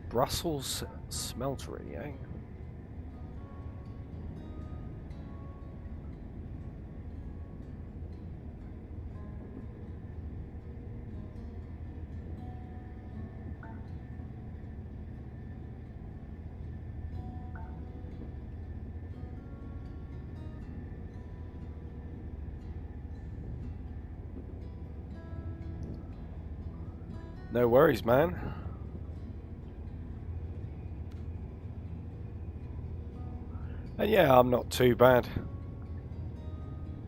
Brussels smeltery, eh? No worries, man. And yeah, I'm not too bad.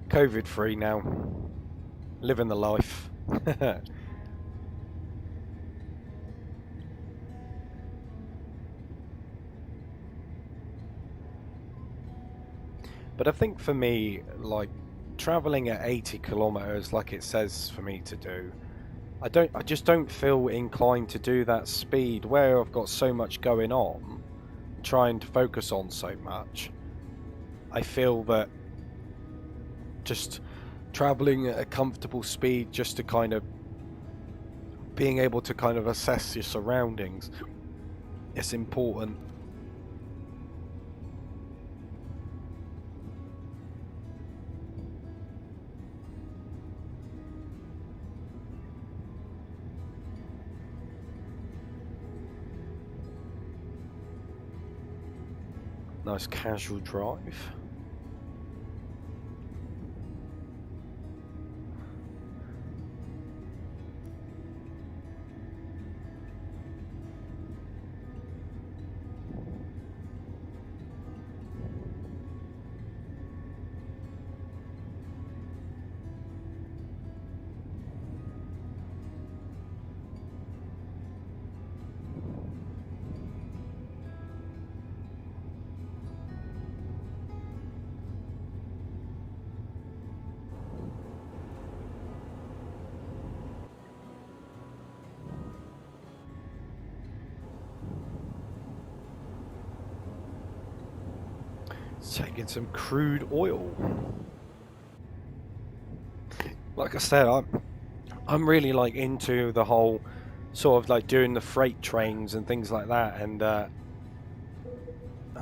COVID free now. Living the life. But I think for me, like, traveling at 80 kilometers like it says for me to do, I just don't feel inclined to do that speed where I've got so much going on, trying to focus on so much. I feel that just traveling at a comfortable speed, just to kind of being able to kind of assess your surroundings, it's important. Nice casual drive. Taking some crude oil. Like I said, I'm really like into the whole sort of like doing the freight trains and things like that. And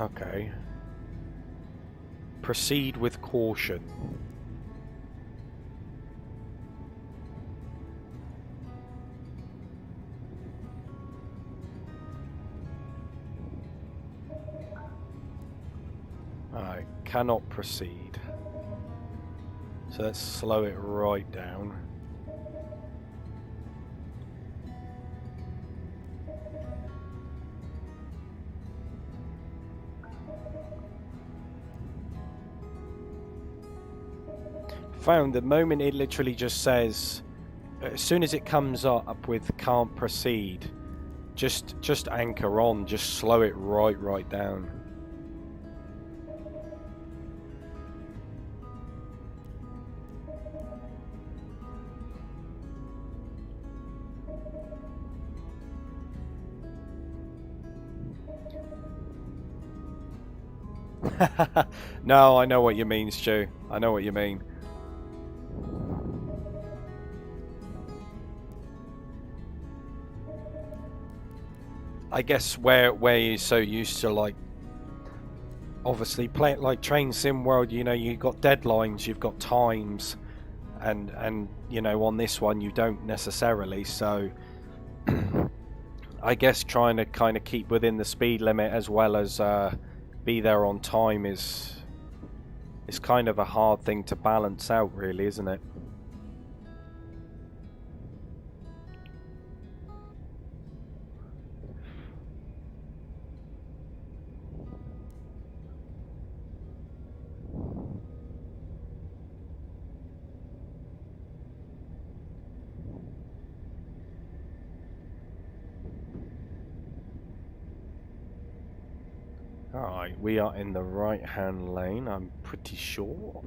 okay, proceed with caution. Alright, cannot proceed. So let's slow it right down. Found the moment it literally just says, as soon as it comes up with can't proceed, just anchor on, just slow it right down. No, I know what you mean, Stu. I know what you mean. I guess where you're so used to, like, obviously playing like Train Sim World, you know, you've got deadlines, you've got times, and you know, on this one you don't necessarily. So I guess trying to kind of keep within the speed limit as well as be there on time is kind of a hard thing to balance out, really, isn't it? Alright, we are in the right-hand lane, I'm pretty sure.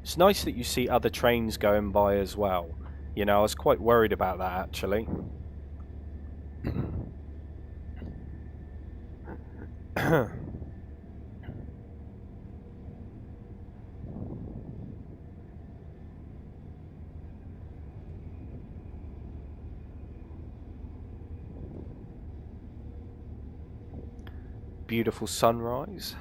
It's nice that you see other trains going by as well. You know, I was quite worried about that, actually. Beautiful sunrise.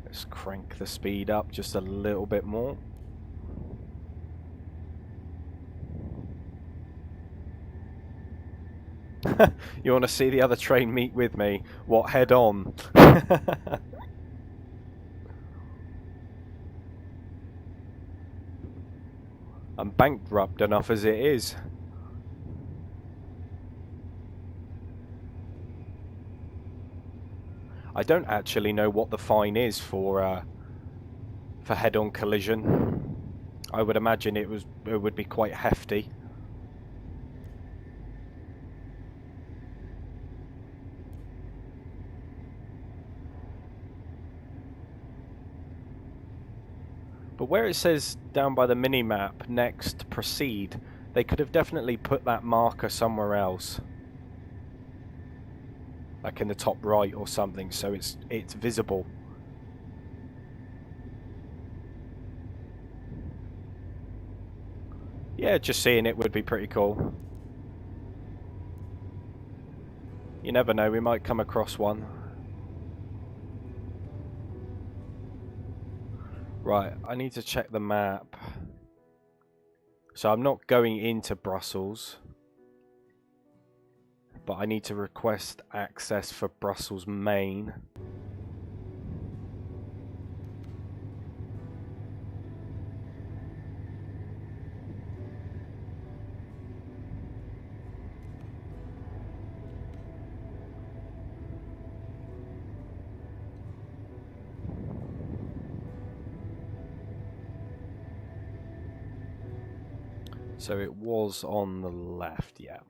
Let's crank the speed up just a little bit more. You want to see the other train meet with me? What, head on? I'm bankrupt enough as it is. I don't actually know what the fine is for head-on collision. I would imagine it would be quite hefty. But where it says down by the mini-map, next, proceed, they could have definitely put that marker somewhere else. Like in the top right or something, so it's visible. Yeah, just seeing it would be pretty cool. You never know, we might come across one. Right, I need to check the map. So I'm not going into Brussels, but I need to request access for Brussels Main. So it was on the left, yeah.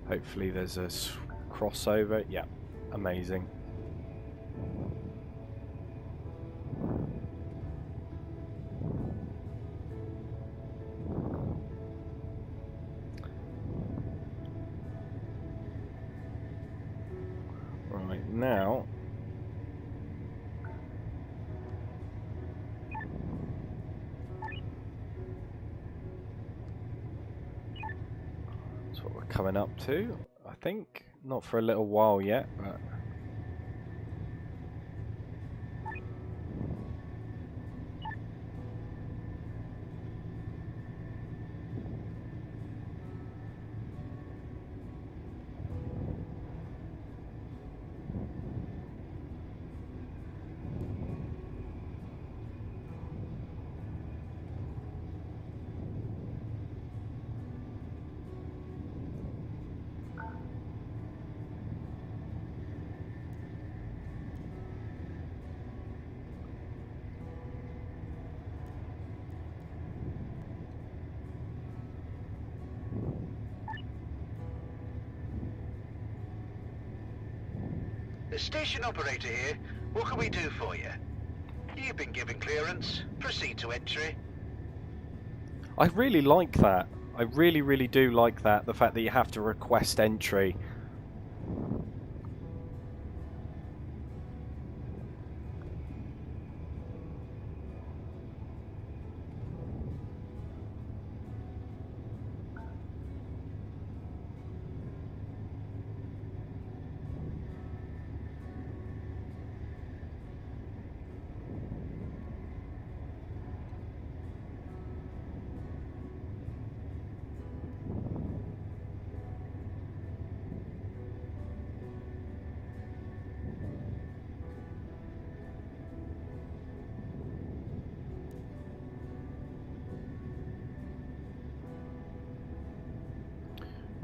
Hopefully there's a crossover. Yeah, amazing. Right, now coming up to, I think. Not for a little while yet, but... The station operator here. What can we do for you? You've been given clearance. Proceed to entry. I really like that. I really, really do like that. The fact that you have to request entry.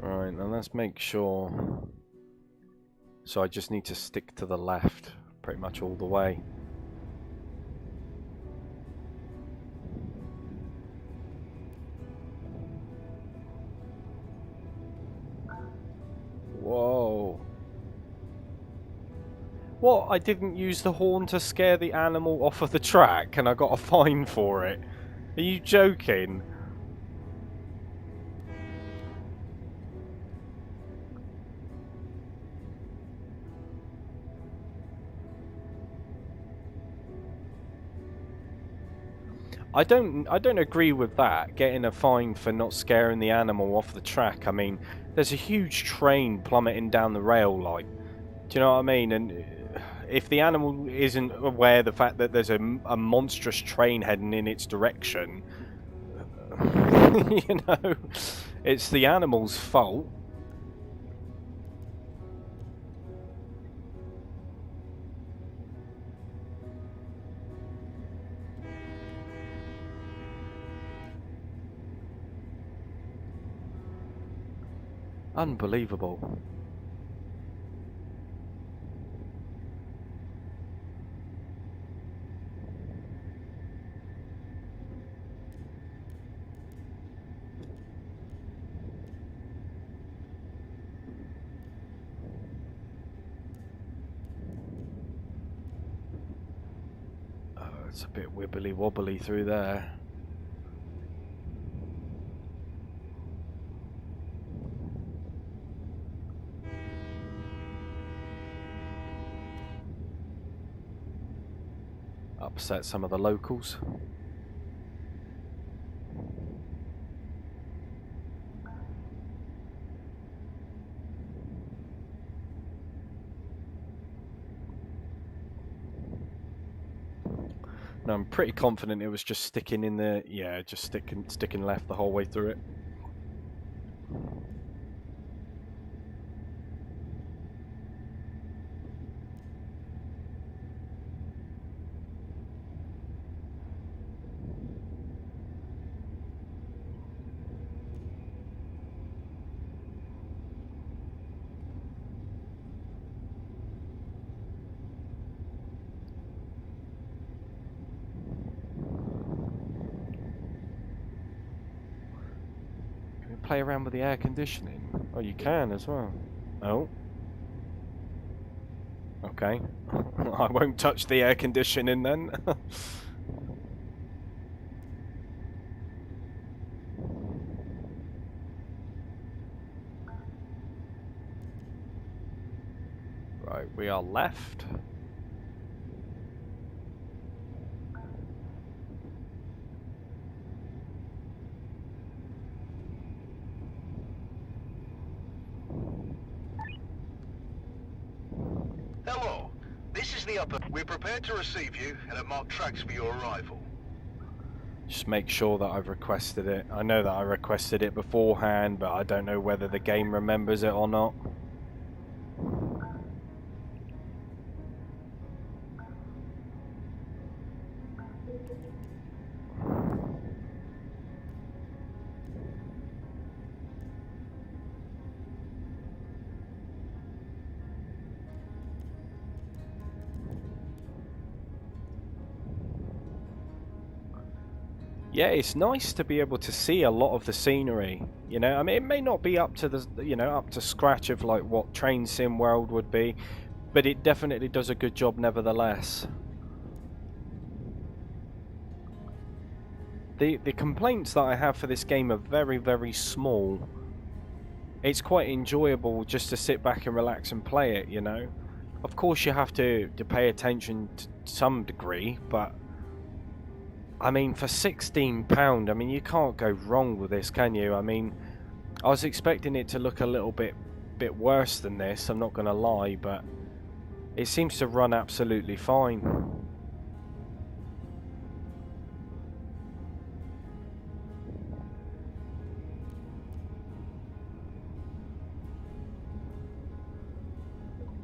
Right, now let's make sure. So I just need to stick to the left pretty much all the way. Whoa. What? I didn't use the horn to scare the animal off of the track and I got a fine for it? Are you joking? I don't agree with that, getting a fine for not scaring the animal off the track. I mean, there's a huge train plummeting down the rail line. Do you know what I mean? And if the animal isn't aware of the fact that there's a monstrous train heading in its direction, you know, it's the animal's fault. Unbelievable. Oh, it's a bit wibbly wobbly through there. Upset some of the locals. No, I'm pretty confident it was just sticking in the, yeah, just sticking left the whole way through it. Play around with the air conditioning. Oh, you can as well. Oh. Okay. I won't touch the air conditioning then. Right, we are left. the upper. We're prepared to receive you and have marked tracks for your arrival. Just make sure that I've requested it. I know that I requested it beforehand, but I don't know whether the game remembers it or not. Yeah, it's nice to be able to see a lot of the scenery, you know. I mean, it may not be up to the, up to scratch of like what Train Sim World would be, but it definitely does a good job nevertheless. The complaints that I have for this game are very, very small. It's quite enjoyable just to sit back and relax and play it, you know. Of course you have to pay attention to some degree, but I mean, for £16, I mean, you can't go wrong with this, can you? I mean, I was expecting it to look a little bit worse than this, I'm not going to lie, but it seems to run absolutely fine.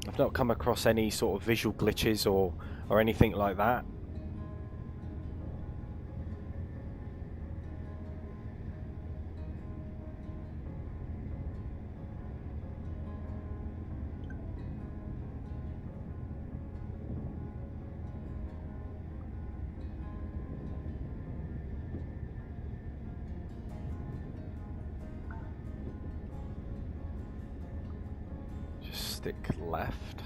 I've not come across any sort of visual glitches or anything like that. Just stick left.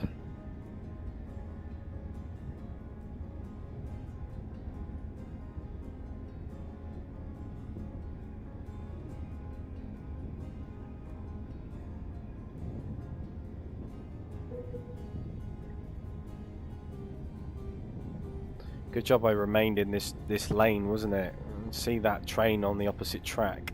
Good job I remained in this lane, wasn't it? See that train on the opposite track.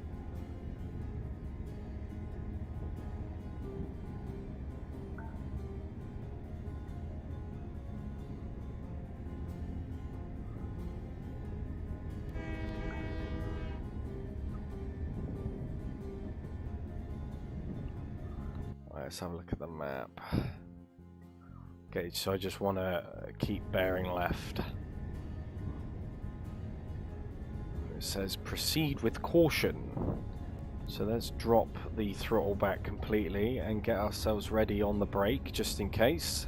Let's have a look at the map. Okay, so I just want to keep bearing left. It says proceed with caution. So let's drop the throttle back completely and get ourselves ready on the brake just in case.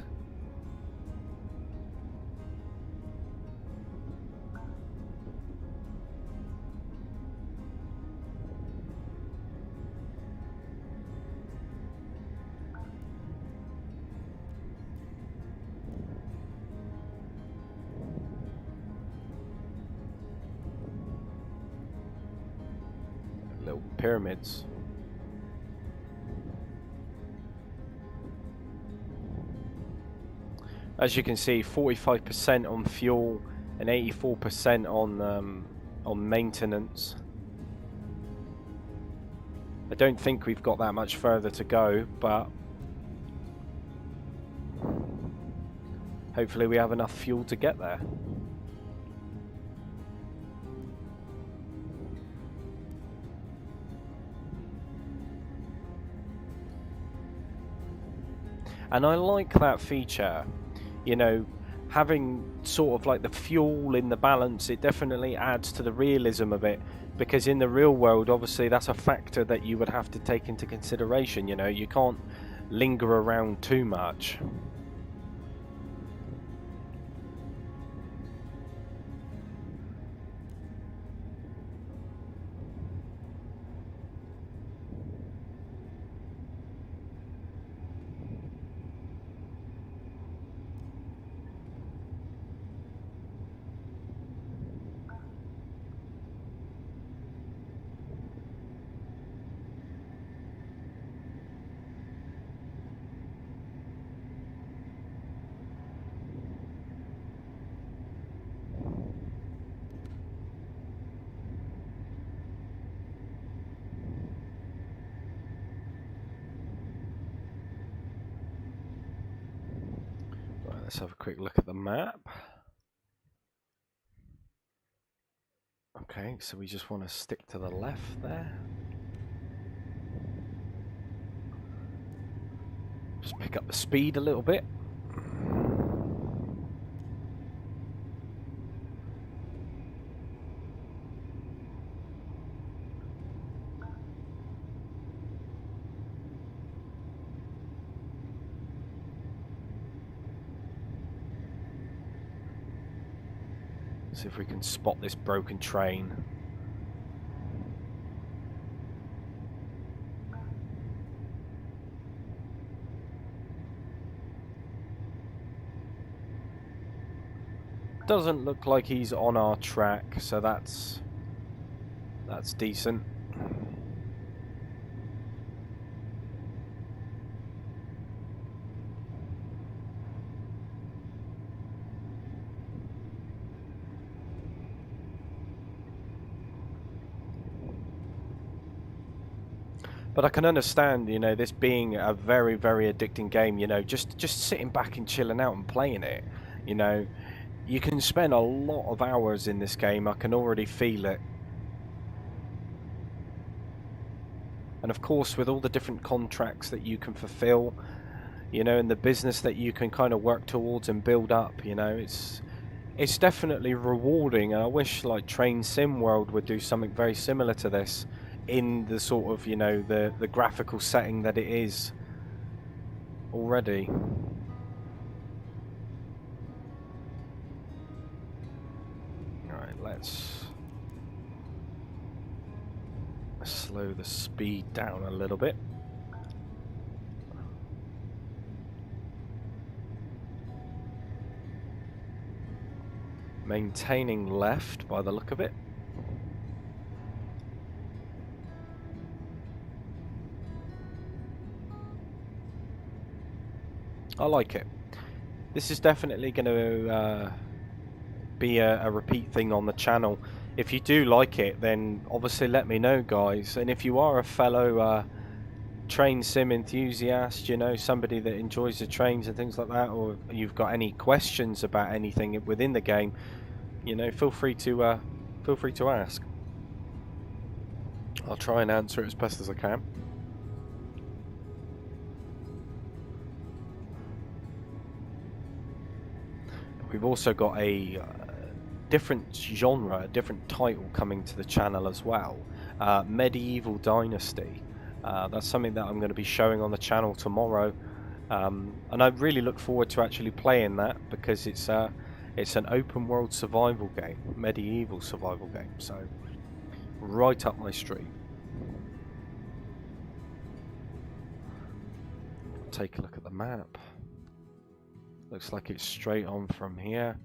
Little pyramids. As you can see, 45% on fuel and 84% on maintenance. I don't think we've got that much further to go, but hopefully we have enough fuel to get there. And I like that feature, you know, having sort of like the fuel in the balance. It definitely adds to the realism of it, because in the real world, obviously that's a factor that you would have to take into consideration. You know, you can't linger around too much. Let's have a quick look at the map. Okay, so we just want to stick to the left there. Just pick up the speed a little bit. See if we can spot this broken train. Doesn't look like he's on our track, so that's decent. But I can understand, you know, this being a very, very addicting game, you know, just sitting back and chilling out and playing it, you know, you can spend a lot of hours in this game. I can already feel it. And of course, with all the different contracts that you can fulfill, you know, and the business that you can kind of work towards and build up, you know, it's definitely rewarding. And I wish like Train Sim World would do something very similar to this in the sort of, you know, the graphical setting that it is already. Alright, let's slow the speed down a little bit. Maintaining left by the look of it. I like it. This is definitely going to be a repeat thing on the channel. If you do like it, then obviously let me know, guys. And if you are a fellow train sim enthusiast, you know, somebody that enjoys the trains and things like that, or you've got any questions about anything within the game, you know, feel free to ask. I'll try and answer it as best as I can. We've also got a different genre, a different title coming to the channel as well. Medieval Dynasty. That's something that I'm going to be showing on the channel tomorrow. And I really look forward to actually playing that, because it's an open world survival game, medieval survival game, so right up my street. Take a look at the map. Looks like it's straight on from here.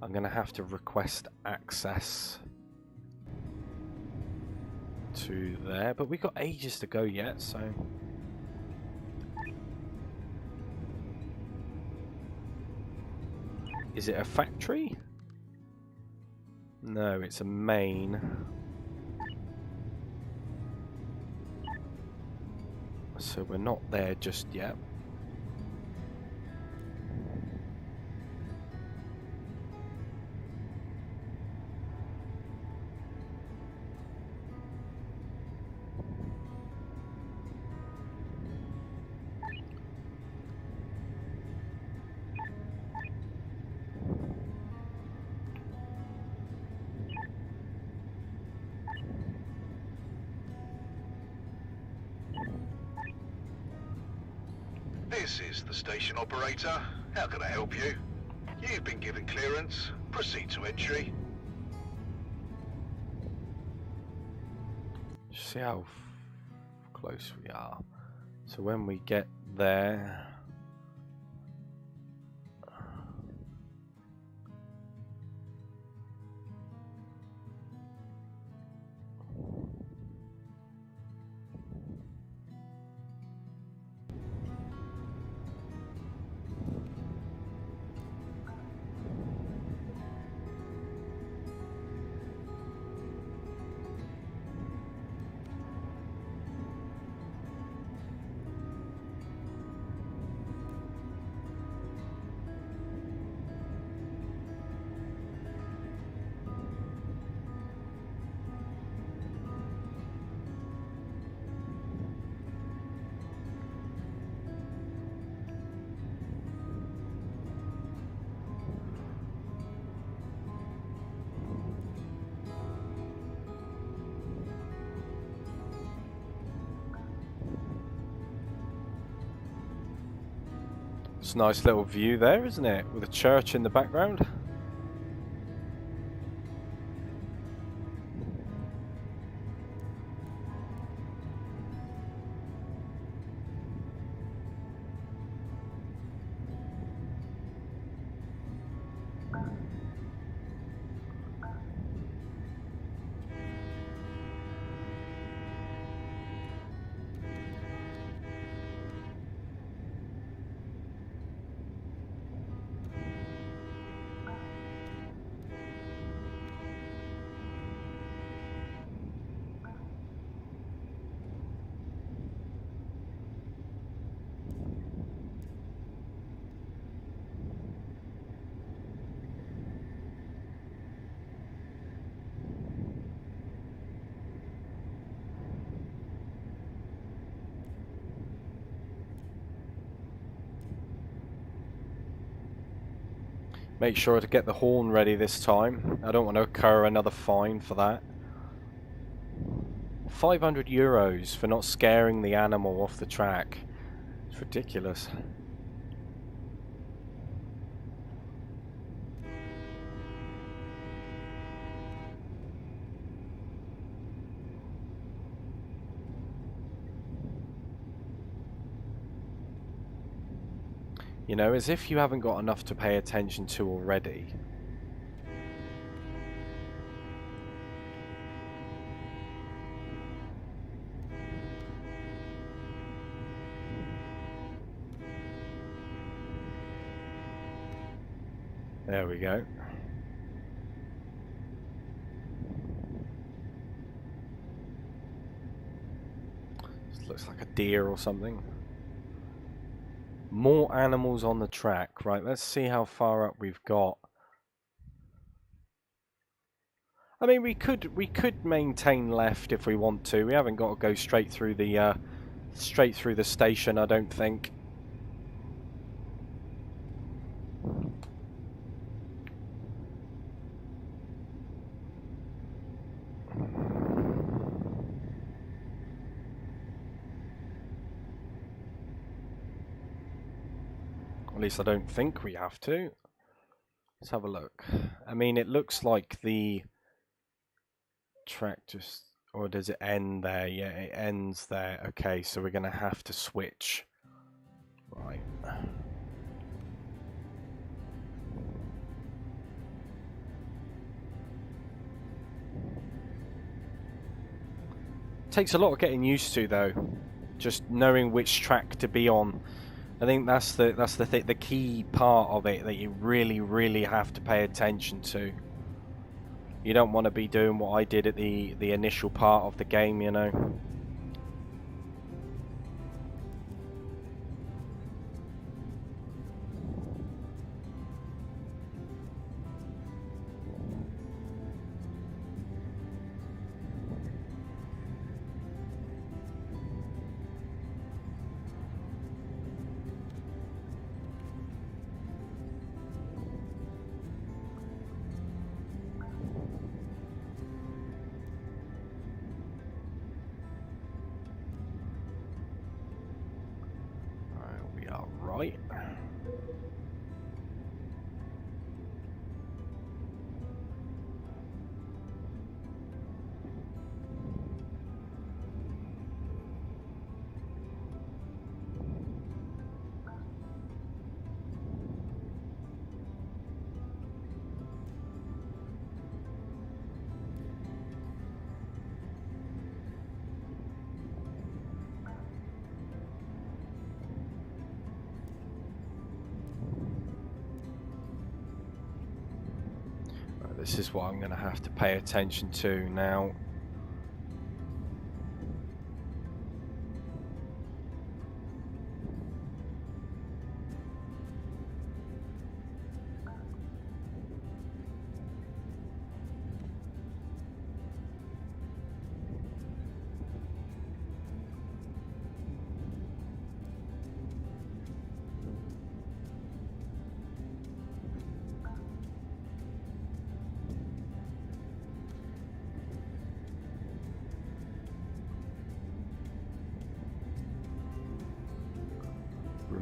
I'm going to have to request access to there, but we've got ages to go yet, so... Is it a factory? No, it's a main. So we're not there just yet. This is the station operator. How can I help you? You've been given clearance. Proceed to entry. See how close we are. So when we get there... It's a nice little view there, isn't it? With a church in the background. Make sure to get the horn ready this time. I don't want to incur another fine for that. 500 euros for not scaring the animal off the track. It's ridiculous. You know, as if you haven't got enough to pay attention to already. There we go. This looks like a deer or something. More animals on the track. Right, let's see how far up we've got. I mean, we could maintain left if we want to. We haven't got to go straight through the station, I don't think. At least I don't think we have to. Let's have a look. I mean, it looks like the track just... Or does it end there? Yeah, it ends there. Okay, so we're going to have to switch. Right. Takes a lot of getting used to, though. Just knowing which track to be on. I think that's the key part of it that you really have to pay attention to. You don't want to be doing what I did at the initial part of the game, you know. We are right. This is what I'm going to have to pay attention to now.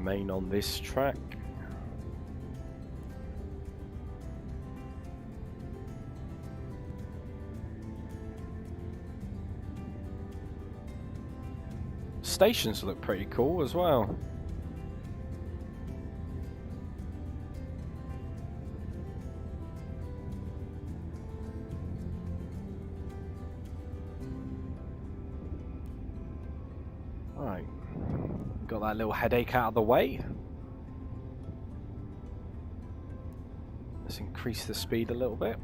remain on this track. Stations look pretty cool as well. Right, got that little headache out of the way. Let's increase the speed a little bit.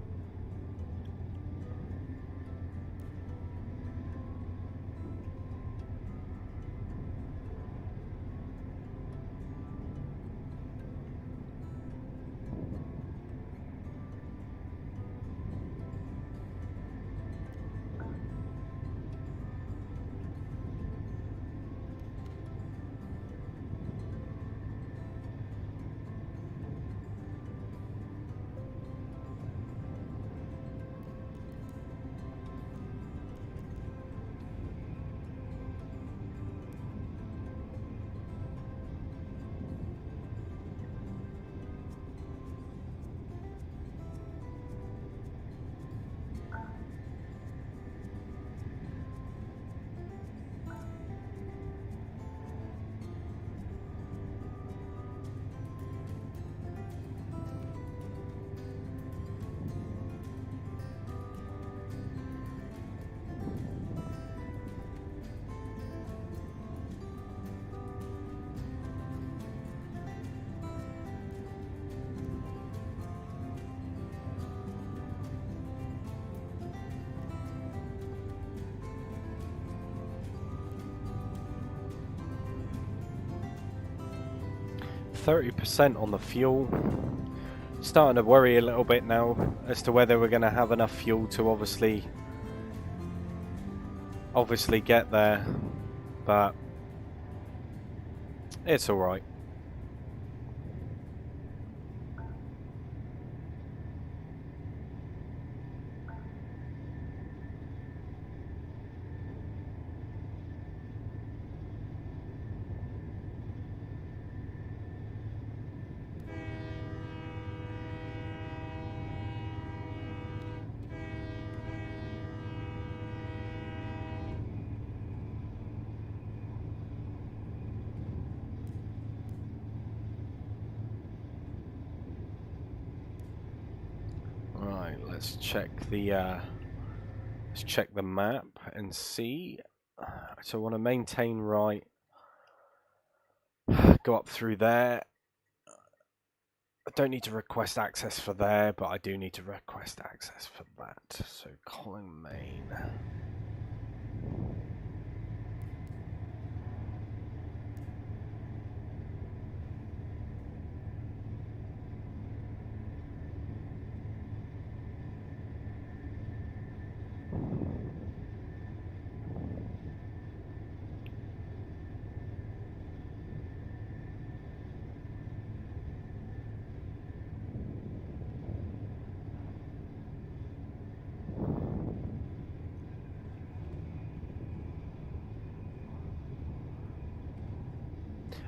%30 on the fuel. Starting to worry a little bit now as to whether we're going to have enough fuel to obviously get there, but it's all right. Let's check the map and see. So I want to maintain right. Go up through there. I don't need to request access for there, but I do need to request access for that. So Colin Main.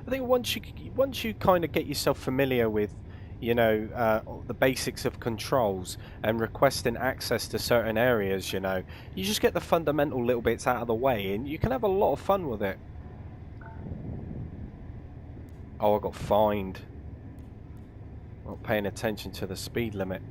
I think once you kind of get yourself familiar with, you know, the basics of controls and requesting access to certain areas, you know, you just get the fundamental little bits out of the way, and you can have a lot of fun with it. Oh, I got fined. Not paying attention to the speed limit.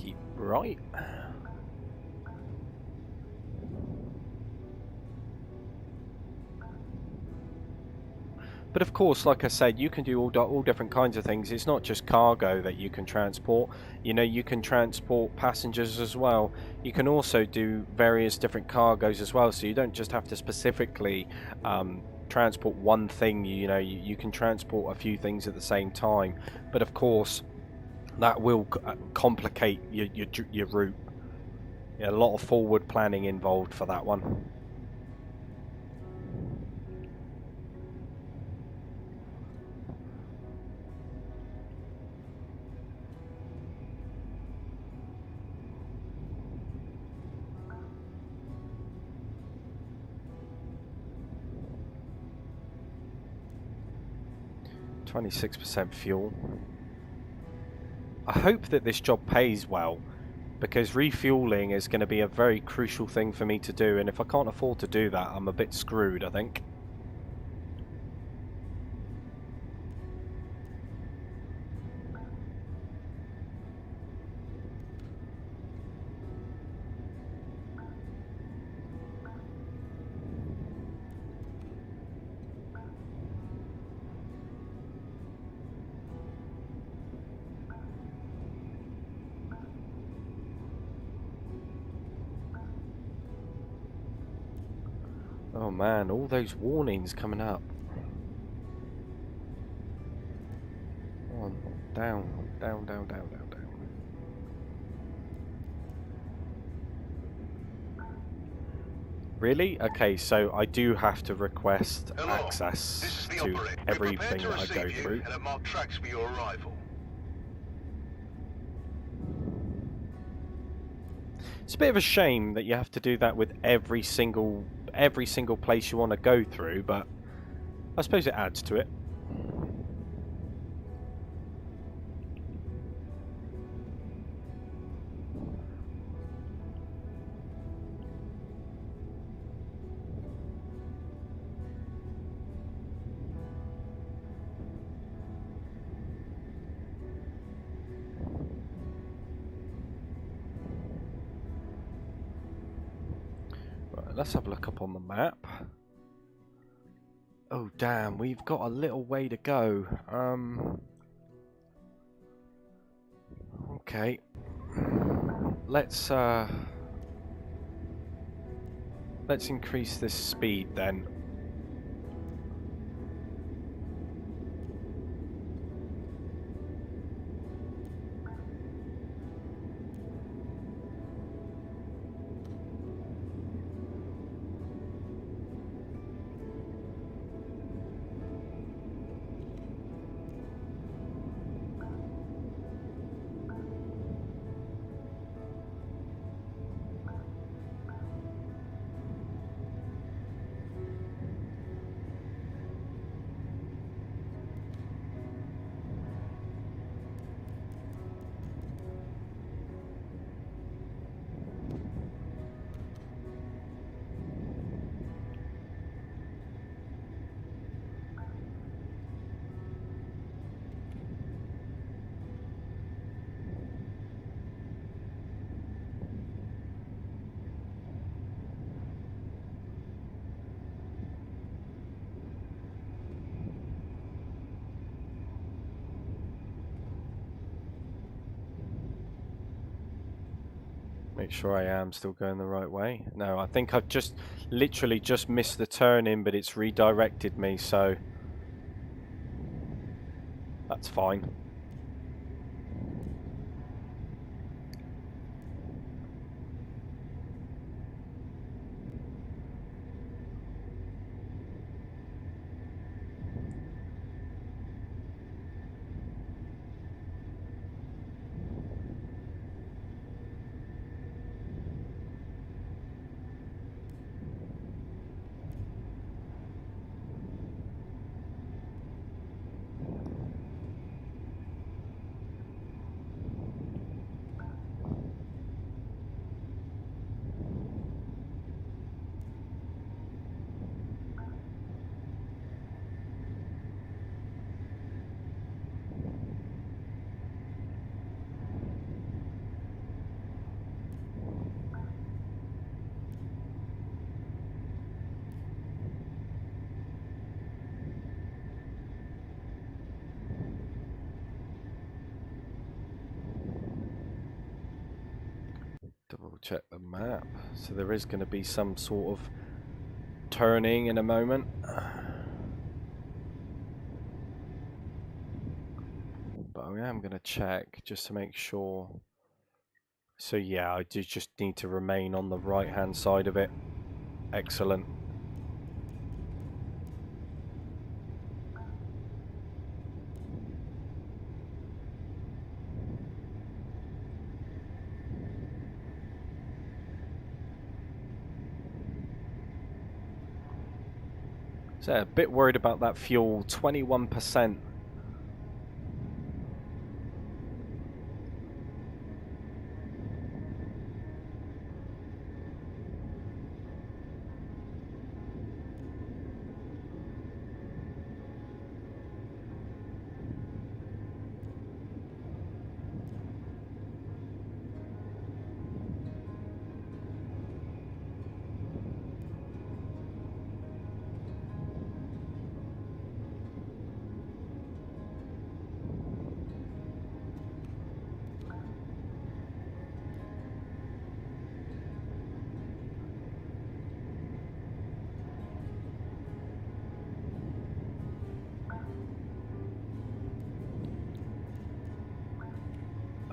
keep right. But of course, like I said, you can do all different kinds of things. It's not just cargo that you can transport. You know, you can transport passengers as well. You can also do various different cargoes as well. So you don't just have to specifically transport one thing. You know, you can transport a few things at the same time. But of course, that will complicate your route. Yeah, a lot of forward planning involved for that one. %26 fuel. I hope that this job pays well, because refueling is going to be a very crucial thing for me to do, and if I can't afford to do that, I'm a bit screwed, I think. Oh man, all those warnings coming up. On, down, down, down, down, down, down. Really? Okay, so I do have to request access to everything that I go through. And mark tracks for your arrival. It's a bit of a shame that you have to do that with every single place you want to go through, but I suppose it adds to it. Right, let's have a look up on the map. Oh damn, we've got a little way to go. Okay. Let's increase this speed then. Make sure I am still going the right way. No, I think I've just literally just missed the turn in, but it's redirected me, so that's fine. check the map. So there is going to be some sort of turning in a moment. But I am going to check just to make sure. So yeah, I do just need to remain on the right hand side of it. Excellent. So a bit worried about that fuel, 21%.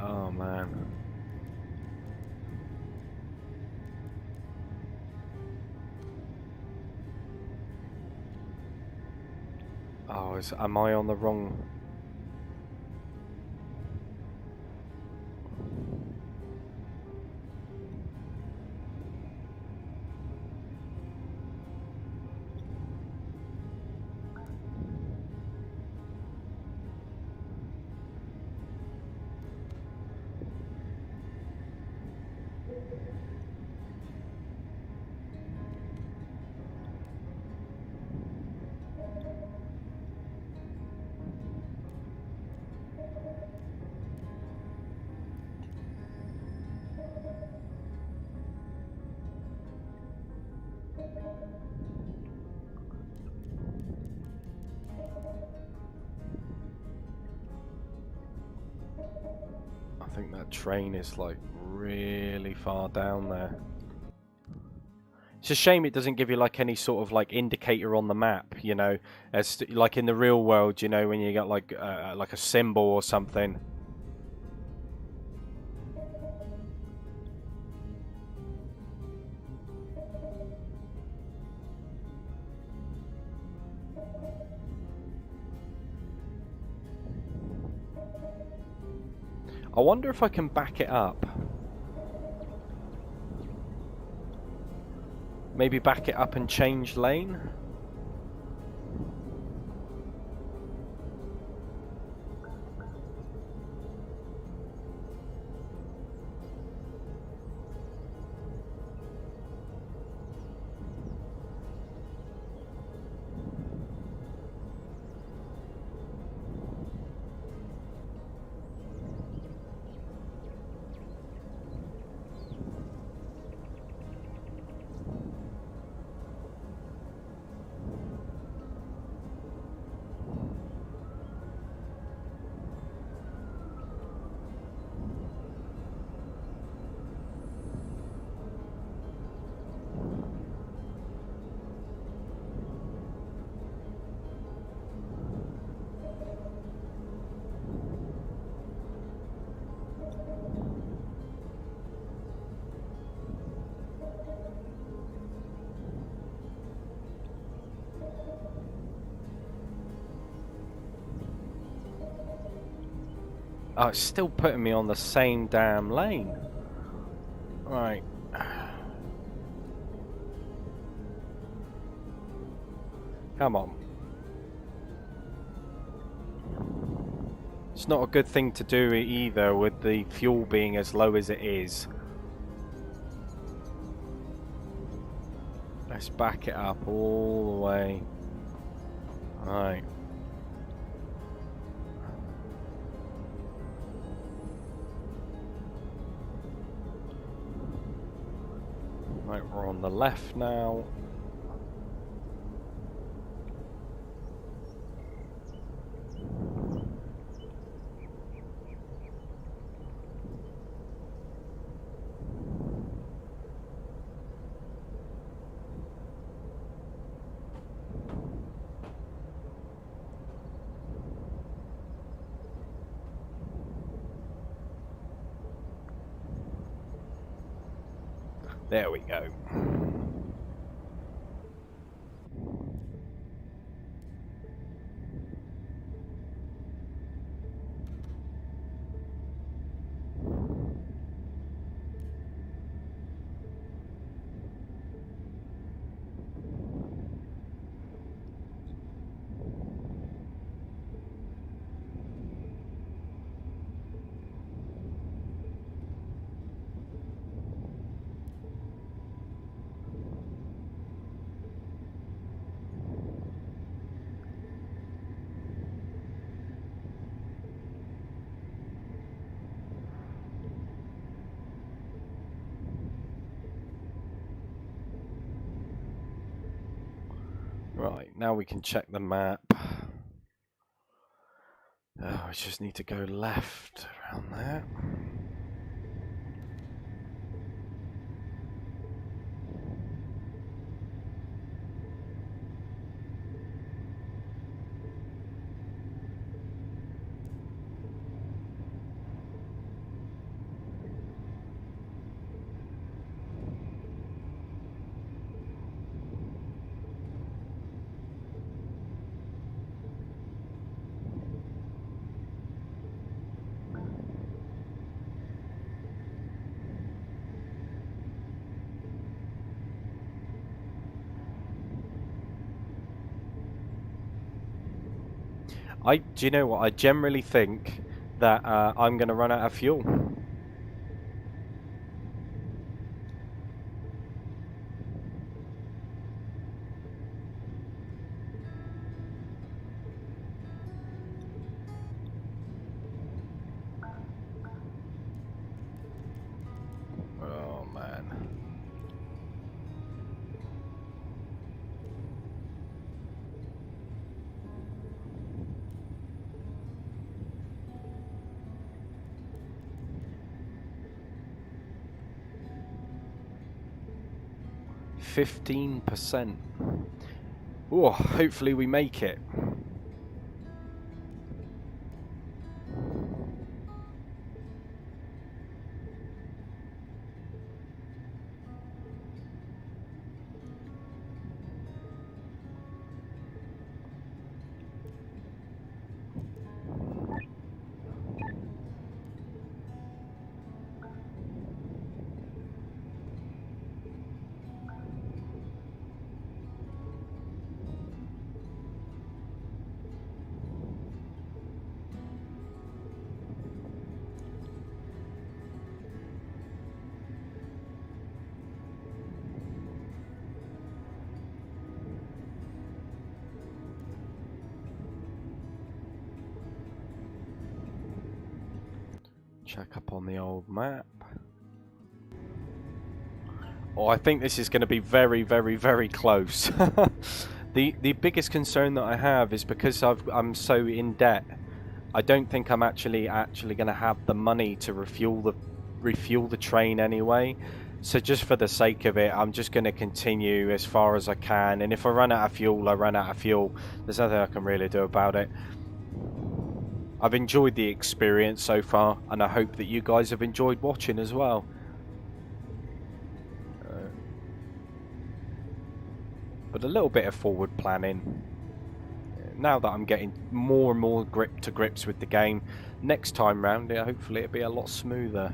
Oh man. Oh, am I on the wrong? I think that train is like really far down there. It's a shame it doesn't give you like any sort of like indicator on the map, you know, as like in the real world, you know, when you got like a symbol or something. I wonder if I can back it up. Maybe back it up and change lane? Oh, it's still putting me on the same damn lane. Right. Come on. It's not a good thing to do either with the fuel being as low as it is. Let's back it up all the way. Right. Right, we're on the left now. There we go. Right, now we can check the map. Oh, I just need to go left around there. Do you know what? I generally think that I'm going to run out of fuel. Oh, man. %15%. Oh, hopefully we make it. Check up on the old map. Oh, I think this is going to be very, very, very close. The biggest concern that I have is because I'm so in debt. I don't think I'm actually going to have the money to refuel the train anyway. So just for the sake of it, I'm just going to continue as far as I can. And if I run out of fuel, I run out of fuel. There's nothing I can really do about it. I've enjoyed the experience so far, and I hope that you guys have enjoyed watching as well. But a little bit of forward planning. Now that I'm getting more and more grips with the game, next time round, hopefully it'll be a lot smoother.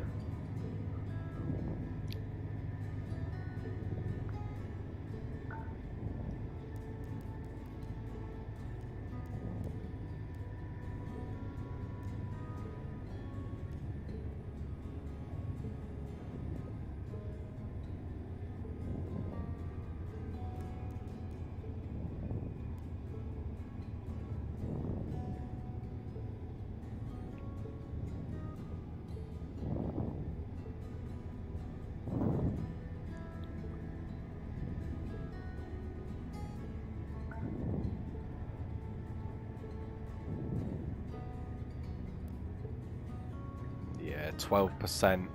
Yeah, 12%.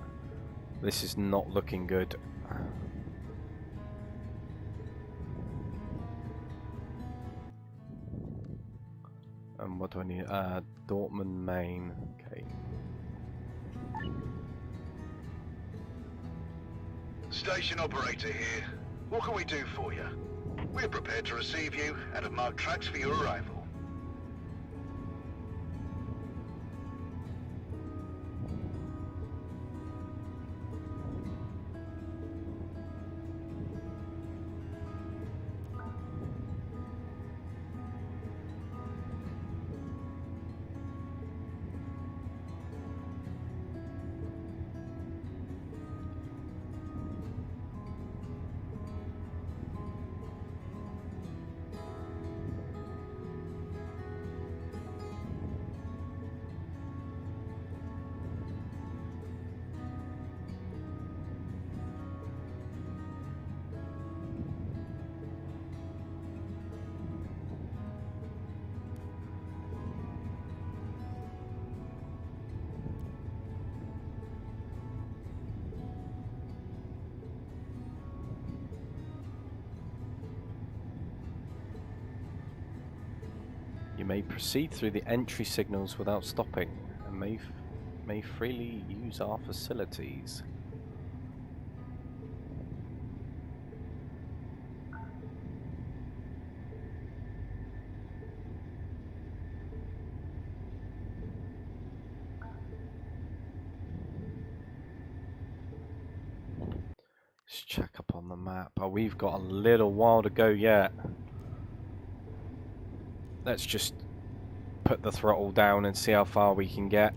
This is not looking good. And what do I need? Dortmund, Main. Okay. Station operator here. What can we do for you? We're prepared to receive you and have marked tracks for your arrival. You may proceed through the entry signals without stopping and may freely use our facilities. Let's check up on the map. Oh, we've got a little while to go yet. Let's just put the throttle down and see how far we can get.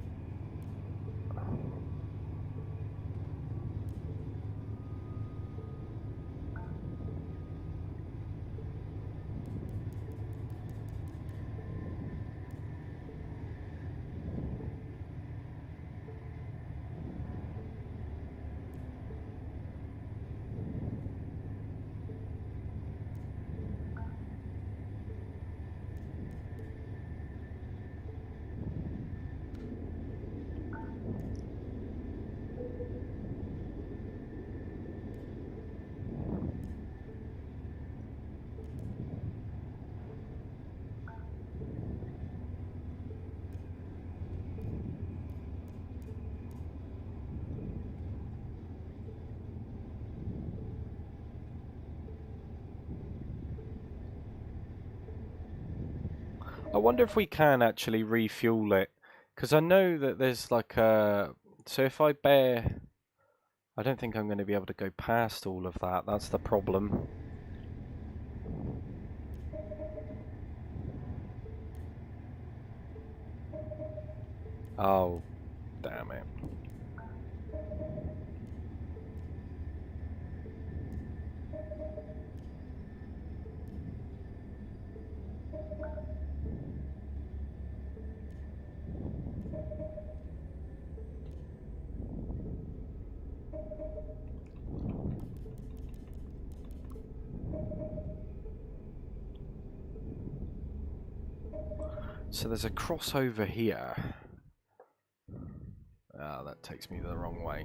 I wonder if we can actually refuel it, because I know that there's like a... So if I bear... I don't think I'm going to be able to go past all of that. That's the problem. Oh, damn it. So there's a crossover here. Ah, that takes me the wrong way.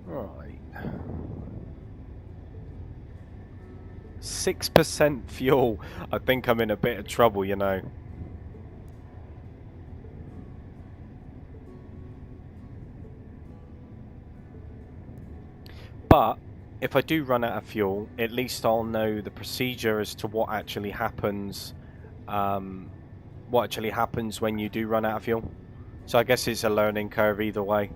Right. 6% fuel. I think I'm in a bit of trouble, you know. But if I do run out of fuel, at least I'll know the procedure as to what actually happens. What actually happens when you do run out of fuel. So I guess it's a learning curve either way.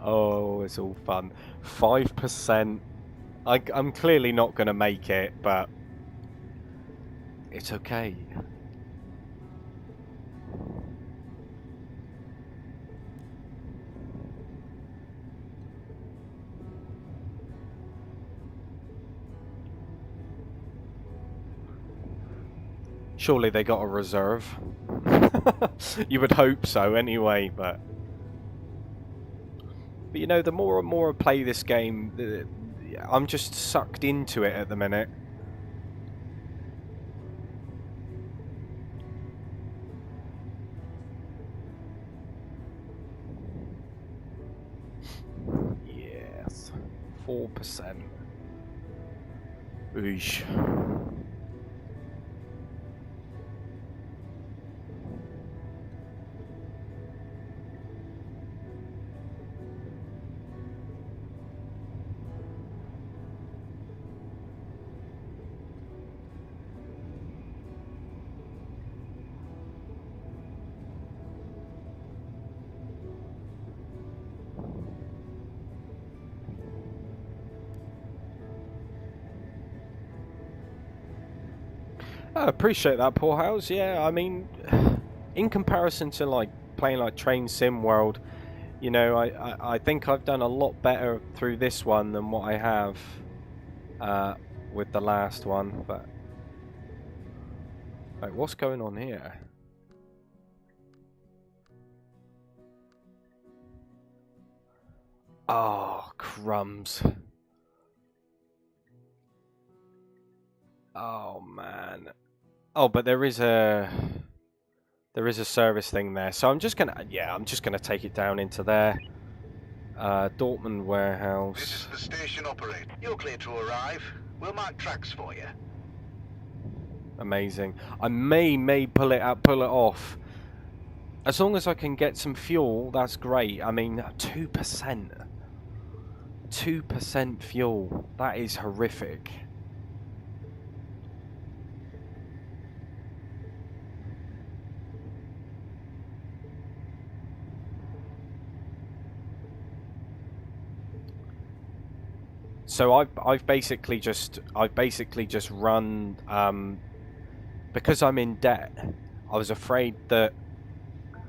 Oh, it's all fun. 5%. I'm clearly not going to make it, but it's okay. Surely they got a reserve. You would hope so anyway, but you know, the more and more I play this game, I'm just sucked into it at the minute. Yes. 4%. Oosh. I appreciate that, Poor House. Yeah, I mean, in comparison to like playing like Train Sim World, you know, I think I've done a lot better through this one than what I have with the last one. But like, what's going on here? Oh, crumbs. Oh man. Oh, but there is a service thing there, so I'm just gonna take it down into there. Dortmund warehouse. This is the station operator. You're clear to arrive. We'll mark tracks for you. Amazing. I may pull it off. As long as I can get some fuel, that's great. I mean, 2%. 2% fuel. That is horrific. So I've basically just run because I'm in debt. I was afraid that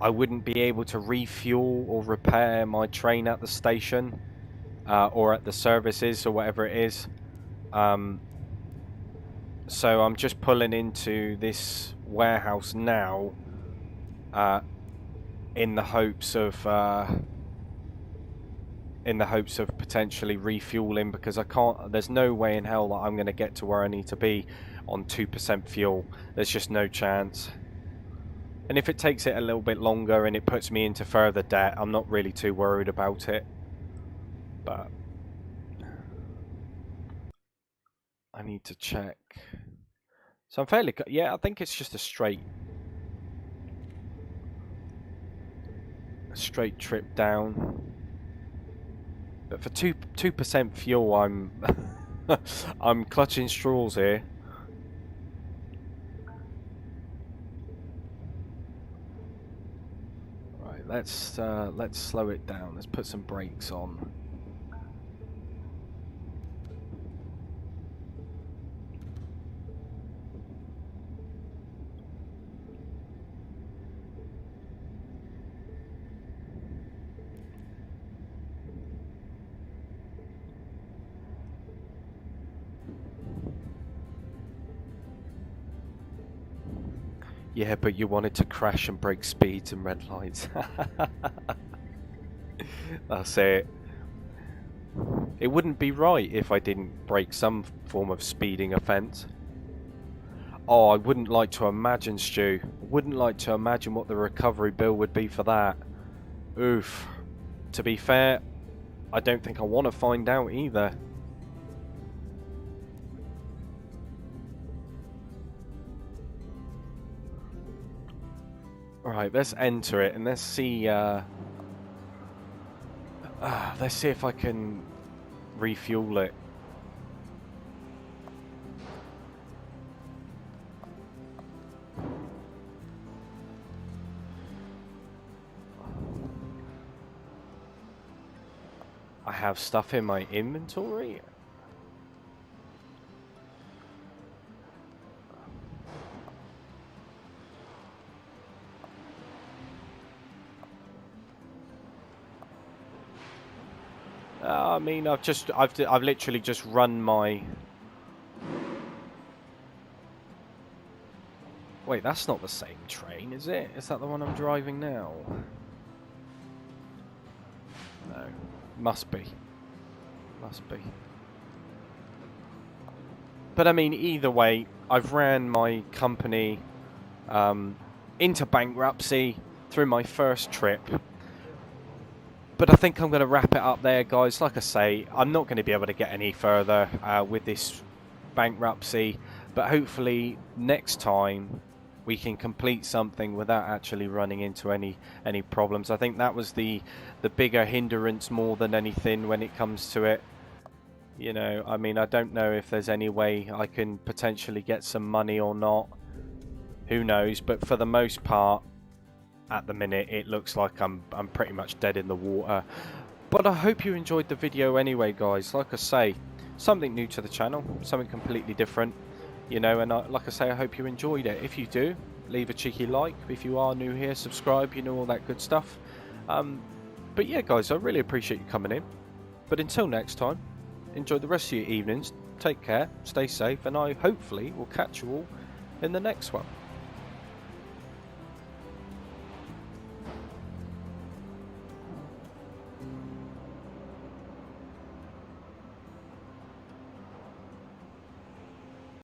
I wouldn't be able to refuel or repair my train at the station or at the services or whatever it is. So I'm just pulling into this warehouse now in the hopes of potentially refueling, because I can't. There's no way in hell that I'm going to get to where I need to be on 2% fuel. There's just no chance. And if it takes it a little bit longer and it puts me into further debt, I'm not really too worried about it. But I need to check. So I'm fairly... Yeah, I think it's just a straight trip down. But for 2% fuel, I'm I'm clutching straws here. Right, let's slow it down. Let's put some brakes on. Yeah, but you wanted to crash and break speeds and red lights. That's it. It wouldn't be right if I didn't break some form of speeding offence. Oh, I wouldn't like to imagine, Stu. Wouldn't like to imagine what the recovery bill would be for that. Oof. To be fair, I don't think I want to find out either. Alright, let's enter it and let's see if I can refuel it. I have stuff in my inventory. I mean, I've literally just run my. Wait, that's not the same train, is it? Is that the one I'm driving now? No, must be. Must be. But I mean, either way, I've ran my company into bankruptcy through my first trip. But I think I'm going to wrap it up there, guys. Like I say, I'm not going to be able to get any further with this bankruptcy. But hopefully next time we can complete something without actually running into any problems. I think that was the bigger hindrance more than anything when it comes to it. You know, I mean, I don't know if there's any way I can potentially get some money or not. Who knows? But for the most part, at the minute, it looks like I'm pretty much dead in the water. But I hope you enjoyed the video anyway, guys. Like I say, something new to the channel, something completely different. You know, and like I say, I hope you enjoyed it. If you do, leave a cheeky like. If you are new here, subscribe, you know, all that good stuff. But yeah, guys, I really appreciate you coming in. But until next time, enjoy the rest of your evenings. Take care, stay safe, and I hopefully will catch you all in the next one.